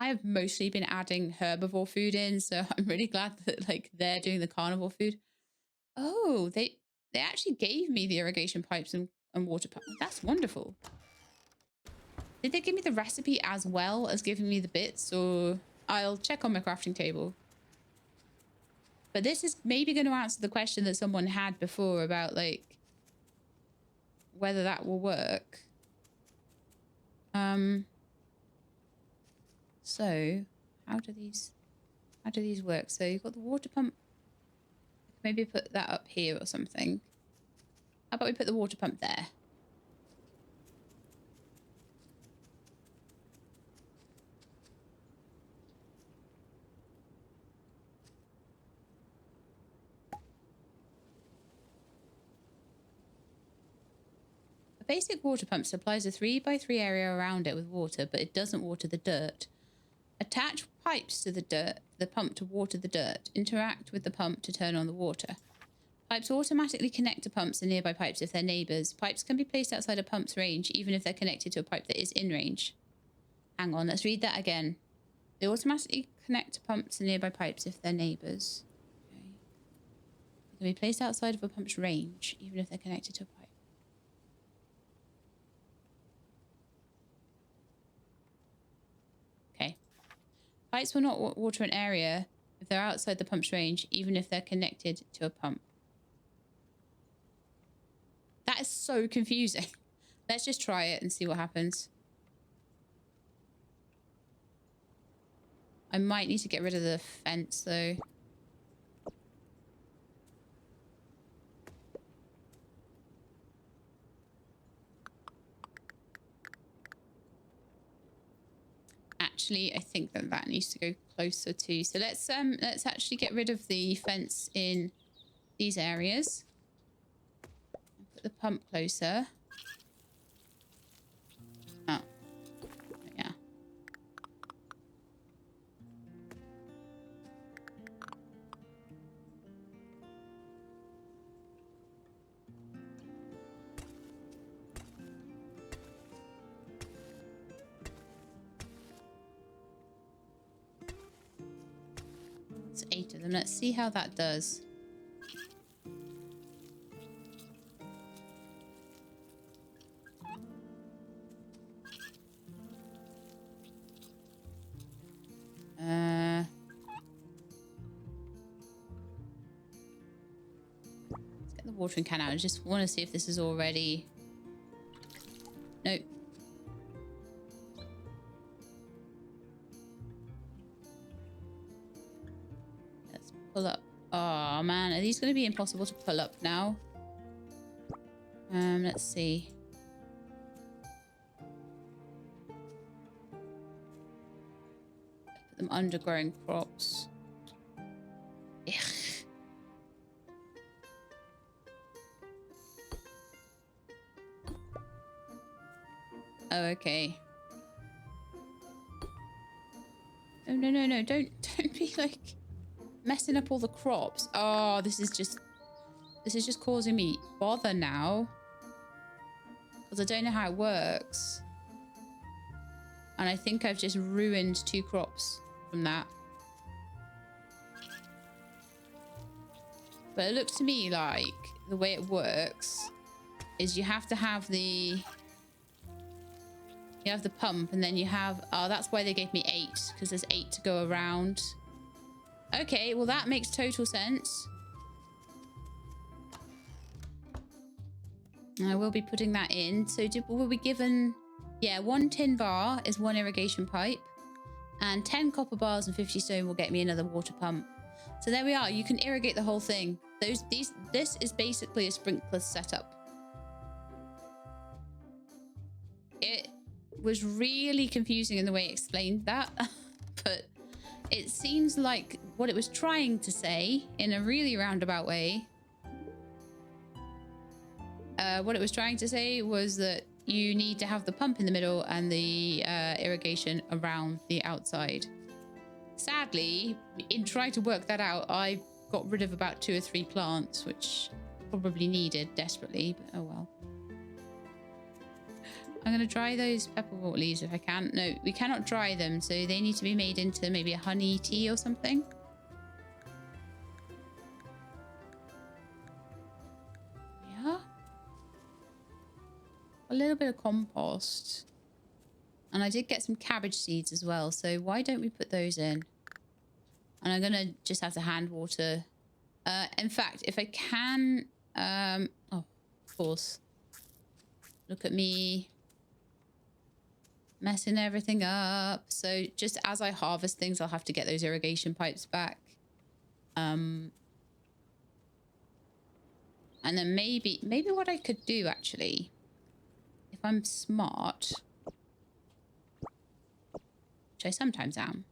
I have mostly been adding herbivore food in, so I'm really glad that like they're doing the carnivore food. Oh, they actually gave me the irrigation pipes and water pump. That's wonderful. Did they give me the recipe as well as giving me the bits, or I'll check on my crafting table. But this is maybe going to answer the question that someone had before about like whether that will work. So how do these work? So you've got the water pump. Maybe put that up here or something. How about we put the water pump there? A basic water pump supplies a 3x3 area around it with water, but it doesn't water the dirt. Attach pipes to the pump to water the dirt. Interact with the pump to turn on the water. Pipes automatically connect to pumps and nearby pipes if they're neighbours. Pipes can be placed outside a pump's range, even if they're connected to a pipe that is in range. Hang on, let's read that again. They automatically connect to pumps and nearby pipes if they're neighbours. Okay. They can be placed outside of a pump's range, even if they're connected to a pipe. Okay. Pipes will not water an area if they're outside the pump's range, even if they're connected to a pump. That is so confusing. Let's just try it and see what happens. I might need to get rid of the fence though. Actually, I think that needs to go closer too. So let's actually get rid of the fence in these areas. Put the pump closer. Oh, yeah. It's 8 of them. Let's see how that does. Let's get the watering can out. I just want to see if this is already... Nope. Let's pull up. Oh man, are these going to be impossible to pull up now? Let's see. Put them undergrowing crops. Ugh. Oh, okay. Oh, no. Don't be like messing up all the crops. Oh, this is just causing me bother now. Because I don't know how it works. And I think I've just ruined 2 crops from that. But it looks to me like the way it works is you have to have the... You have the pump and then you have... Oh, that's why they gave me 8. Because there's 8 to go around. Okay, well that makes total sense. I will be putting that in. So will we given... Yeah, 1 tin bar is 1 irrigation pipe. And 10 copper bars and 50 stone will get me another water pump. So there we are. You can irrigate the whole thing. This is basically a sprinkler setup. It was really confusing in the way it explained that. But it seems like what it was trying to say in a really roundabout way. What it was trying to say was that you need to have the pump in the middle and the irrigation around the outside. Sadly, in trying to work that out, I got rid of about 2 or 3 plants, which probably needed desperately, but oh well. I'm going to dry those pepperwort leaves if I can. No, we cannot dry them, so they need to be made into maybe a honey tea or something. Yeah. A little bit of compost. And I did get some cabbage seeds as well, so why don't we put those in? And I'm going to just have to hand water In fact, if I can, oh, of course. Look at me messing everything up. So just as I harvest things, I'll have to get those irrigation pipes back. And then maybe what I could do actually, if I'm smart, which I sometimes am,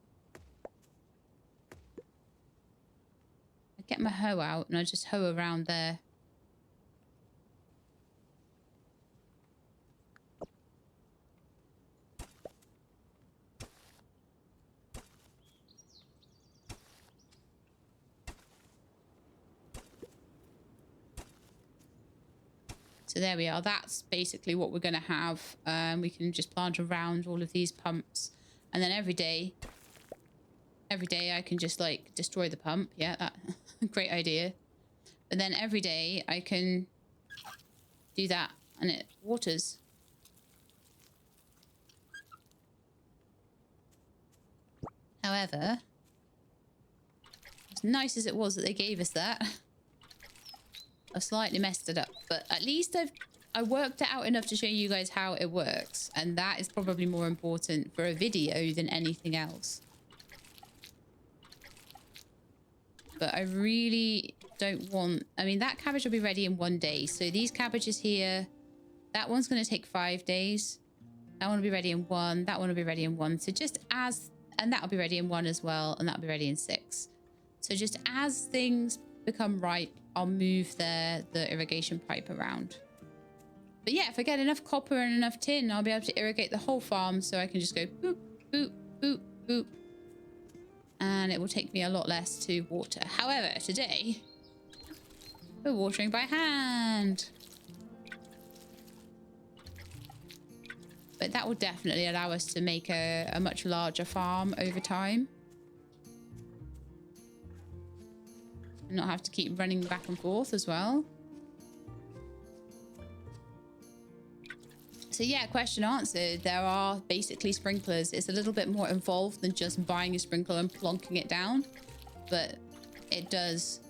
I get my hoe out and I just hoe around there. So there we are. That's basically what we're going to have. We can just plant around all of these pumps. And then every day I can just like destroy the pump. Yeah, that great idea. But then every day I can do that and it waters. However, as nice as it was that they gave us that, I've slightly messed it up, but at least I worked it out enough to show you guys how it works, and that is probably more important for a video than anything else. But I really don't want... I mean, that cabbage will be ready in 1 day. So these cabbages here, that one's going to take 5 days. That one will be ready in 1. That one will be ready in 1. So just as... And that'll be ready in 1 as well. And that'll be ready in 6. So just as things become ripe, I'll move the irrigation pipe around. But yeah, if I get enough copper and enough tin, I'll be able to irrigate the whole farm. So I can just go boop, boop, boop, boop. And it will take me a lot less to water. However, today, we're watering by hand. But that will definitely allow us to make a much larger farm over time. And not have to keep running back and forth as well. So yeah, question answered. There are basically sprinklers. It's a little bit more involved than just buying a sprinkler and plonking it down. But it does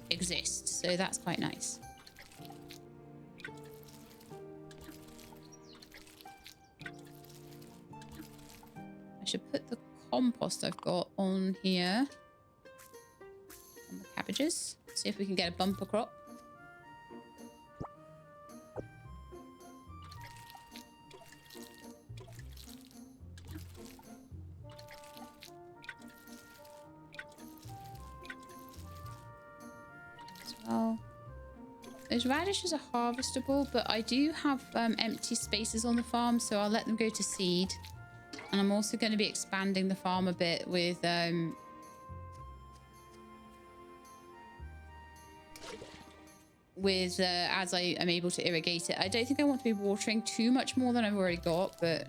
exist. So that's quite nice. I should put the compost I've got on here. On the cabbages. See if we can get a bumper crop. Well, those radishes are harvestable, but I do have empty spaces on the farm, so I'll let them go to seed. And I'm also going to be expanding the farm a bit with as I am able to irrigate it. I don't think I want to be watering too much more than I've already got, but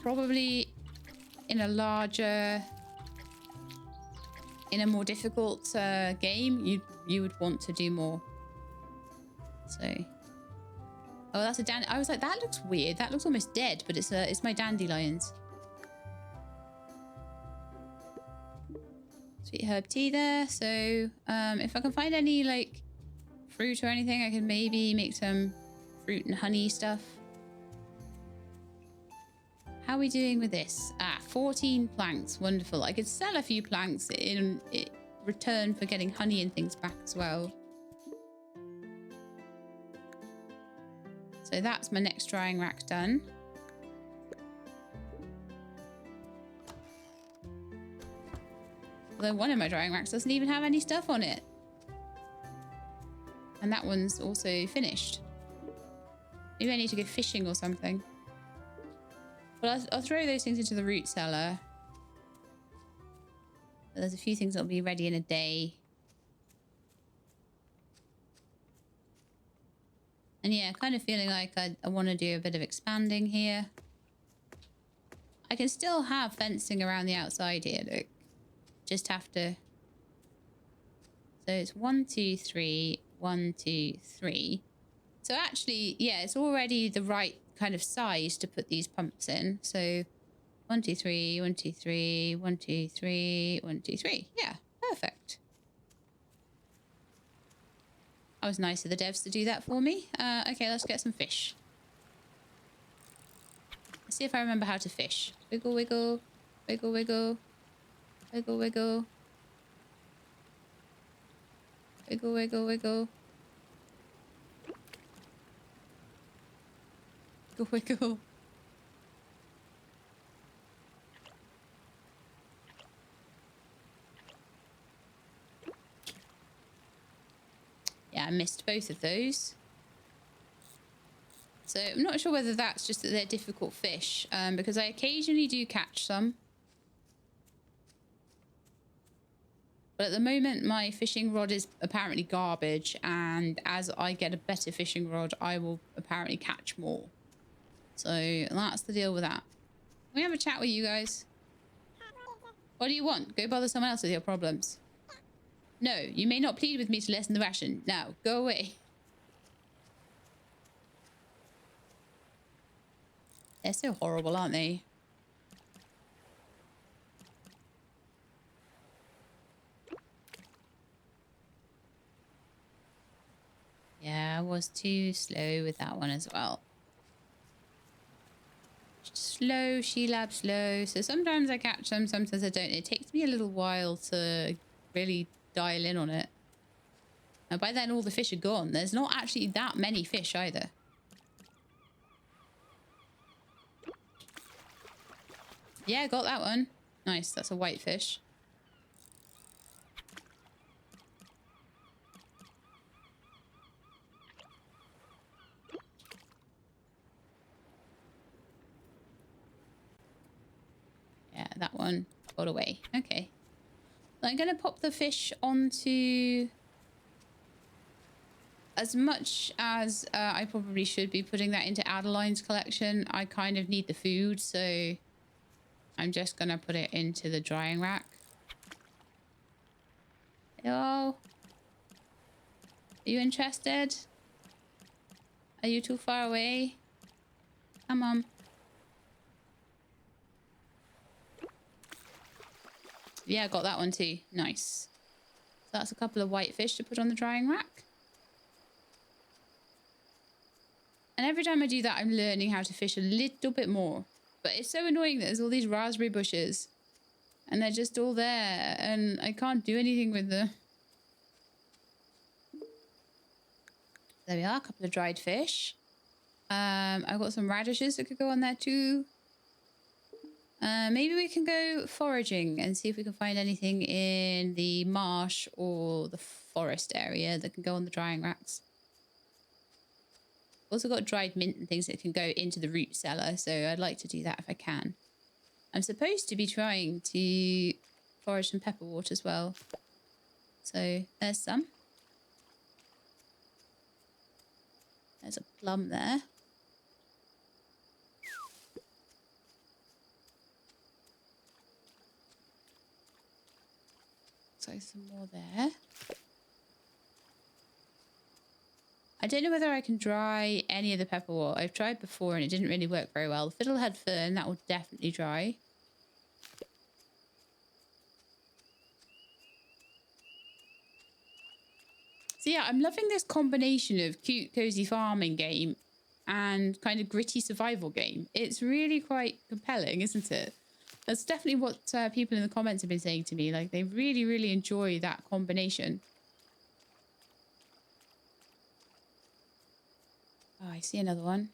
probably in a larger... In a more difficult game, you would want to do more. So, oh, that's a I was like, that looks weird. That looks almost dead, but it's my dandelions. Sweet herb tea there. So, if I can find any like fruit or anything, I can maybe make some fruit and honey stuff. How are we doing with this? 14 planks. Wonderful. I could sell a few planks in return for getting honey and things back as well. So that's my next drying rack done. Although one of my drying racks doesn't even have any stuff on it. And that one's also finished. Maybe I need to go fishing or something. Well, I'll throw those things into the root cellar. But there's a few things that'll be ready in a day. And yeah, kind of feeling like I want to do a bit of expanding here. I can still have fencing around the outside here, look. Just have to... So it's 1, 2, 3, 1, 2, 3. So actually, yeah, it's already the right kind of size to put these pumps in. So 1, 2, 3, 1, 2, 3, 1, 2, 3, 1, 2, 3. Yeah, perfect. That was nice of the devs to do that for me. Okay, let's get some fish. Let's see if I remember how to fish. Wiggle, wiggle, wiggle, wiggle, wiggle, wiggle, wiggle, wiggle, wiggle, wiggle, wiggle. Yeah, I missed both of those. So I'm not sure whether that's just that they're difficult fish, because I occasionally do catch some. But at the moment, my fishing rod is apparently garbage, and as I get a better fishing rod, I will apparently catch more. So that's the deal with that. Can we have a chat with you guys? What do you want? Go bother someone else with your problems. No, you may not plead with me to lessen the ration. Now, go away. They're so horrible, aren't they? Yeah, I was too slow with that one as well. Slow, she-lab, slow. So sometimes I catch them, sometimes I don't. It takes me a little while to really dial in on it. And by then all the fish are gone. There's not actually that many fish either. Yeah, got that one. Nice, that's a white fish. Yeah, that one got away. Okay. I'm going to pop the fish onto... As much as I probably should be putting that into Adeline's collection, I kind of need the food, so I'm just going to put it into the drying rack. Hello? Are you interested? Are you too far away? Come on. Yeah, I got that one too. Nice. So that's a couple of white fish to put on the drying rack. And every time I do that, I'm learning how to fish a little bit more. But it's so annoying that there's all these raspberry bushes. And they're just all there. And I can't do anything with them. There we are, a couple of dried fish. I've got some radishes that could go on there too. Maybe we can go foraging and see if we can find anything in the marsh or the forest area that can go on the drying racks. Also got dried mint and things that can go into the root cellar, so I'd like to do that if I can. I'm supposed to be trying to forage some pepperwort as well. So there's some. There's a plum there. So some more there. I don't know whether I can dry any of the pepperwort. I've tried before and it didn't really work very well. The fiddlehead fern, that will definitely dry. So yeah, I'm loving this combination of cute, cozy farming game and kind of gritty survival game. It's really quite compelling, isn't it? That's definitely what people in the comments have been saying to me. Like, they really, really enjoy that combination. Oh, I see another one.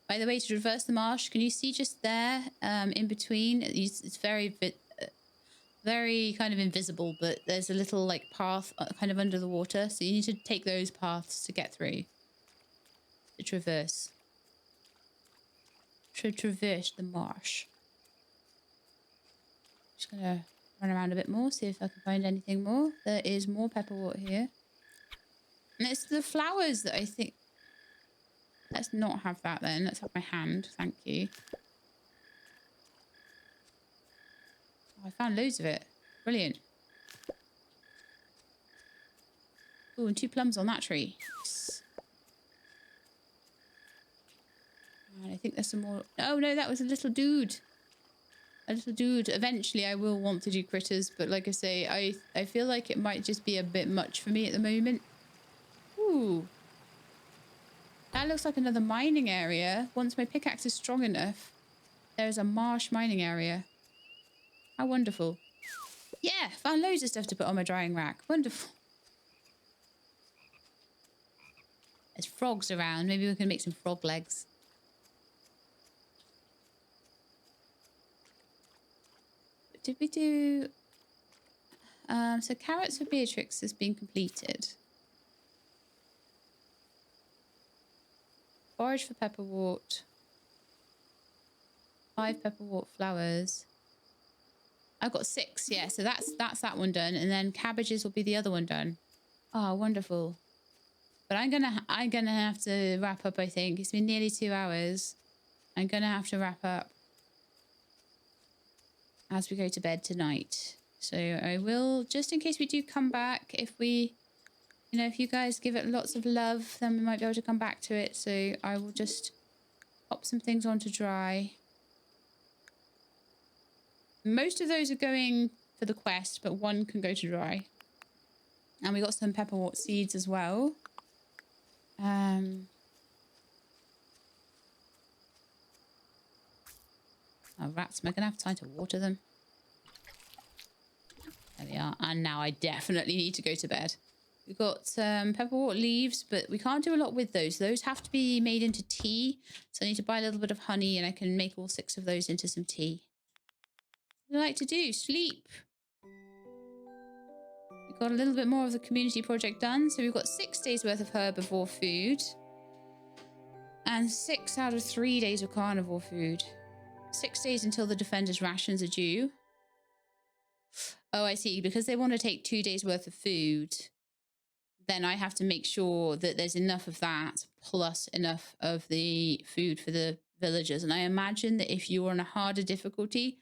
By the way, to traverse the marsh, can you see just there, in between? It's very kind of invisible, but there's a little like path kind of under the water. So you need to take those paths to get through. To traverse. To traverse the marsh. Just gonna run around a bit more, see if I can find anything more. There is more pepperwort here. And it's the flowers that I think... Let's not have that then. Let's have my hand. Thank you. Oh, I found loads of it. Brilliant. Oh, and 2 plums on that tree. Nice. think there's some more. Oh no, that was a little dude. A little dude. Eventually I will want to do critters, but like I say, I feel like it might just be a bit much for me at the moment. Ooh. That looks like another mining area. Once my pickaxe is strong enough, there's a marsh mining area. How wonderful. Yeah, found loads of stuff to put on my drying rack. Wonderful. There's frogs around. Maybe we can make some frog legs. What did we do? So carrots for Beatrix has been completed. Forage for pepperwort. 5 pepperwort flowers. I've got 6, yeah. So that's that one done, and then cabbages will be the other one done. Oh, wonderful. But I'm gonna have to wrap up. I think it's been nearly 2 hours. I'm gonna have to wrap up as we go to bed tonight. So I will, just in case we do come back, if we, you know, if you guys give it lots of love, then we might be able to come back to it. So I will just pop some things on to dry. Most of those are going for the quest, but one can go to dry. And we got some pepperwort seeds as well. Oh, rats, am I going to have time to water them? There we are. And now I definitely need to go to bed. We've got some pepperwort leaves, but we can't do a lot with those. Those have to be made into tea. So I need to buy a little bit of honey, and I can make all 6 of those into some tea. What do I like to do? Sleep. We've got a little bit more of the community project done. So we've got 6 days worth of herbivore food. And 6 out of 3 days of carnivore food. 6 days until the defenders' rations are due. Oh, I see. Because they want to take 2 days worth of food, then I have to make sure that there's enough of that plus enough of the food for the villagers. And I imagine that if you were on a harder difficulty,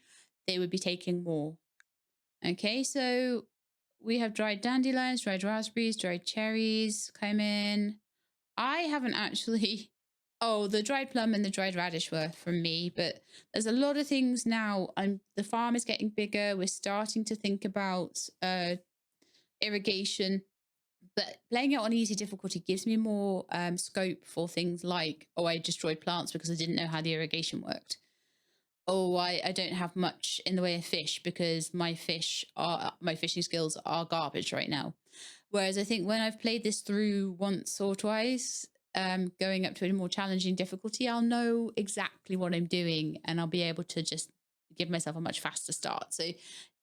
they would be taking more. Okay, so we have dried dandelions, dried raspberries, dried cherries come in. I haven't actually... Oh, the dried plum and the dried radish were from me, but there's a lot of things now. The farm is getting bigger. We're starting to think about irrigation, but playing it on easy difficulty gives me more scope for things like, oh, I destroyed plants because I didn't know how the irrigation worked. Oh, I don't have much in the way of fish because my fishing skills are garbage right now. Whereas I think when I've played this through once or twice, going up to a more challenging difficulty, I'll know exactly what I'm doing and I'll be able to just give myself a much faster start. So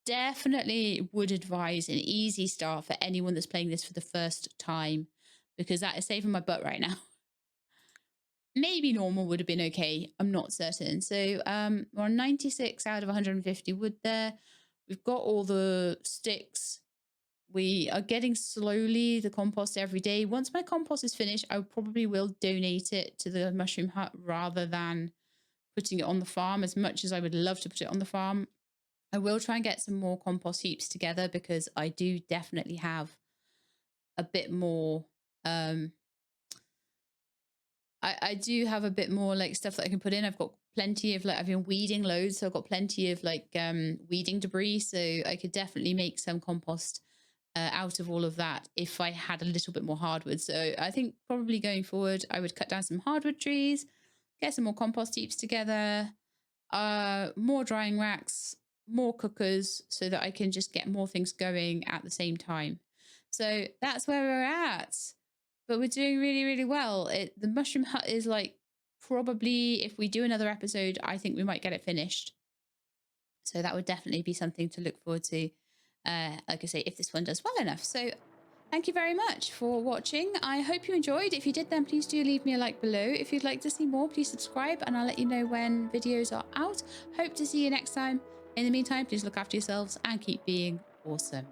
definitely would advise an easy start for anyone that's playing this for the first time, because that is saving my butt right now. Maybe normal would have been okay. I'm not certain. So we're on 96 out of 150 wood there. We've got all the sticks. We are getting slowly the compost every day. Once my compost is finished, I probably will donate it to the mushroom hut rather than putting it on the farm, as much as I would love to put it on the farm. I will try and get some more compost heaps together because I do definitely have a bit more... I do have a bit more like stuff that I can put in. I've got plenty of I've been weeding loads, so I've got plenty of weeding debris, so I could definitely make some compost out of all of that if I had a little bit more hardwood. So I think probably going forward I would cut down some hardwood trees, get some more compost heaps together, more drying racks, more cookers, so that I can just get more things going at the same time. So that's where we're at. But we're doing really, really well. The mushroom hut is probably, if we do another episode, I think we might get it finished. So that would definitely be something to look forward to. Like I say, if this one does well enough. So thank you very much for watching. I hope you enjoyed. If you did, then please do leave me a like below. If you'd like to see more, please subscribe and I'll let you know when videos are out. Hope to see you next time. In the meantime, please look after yourselves and keep being awesome.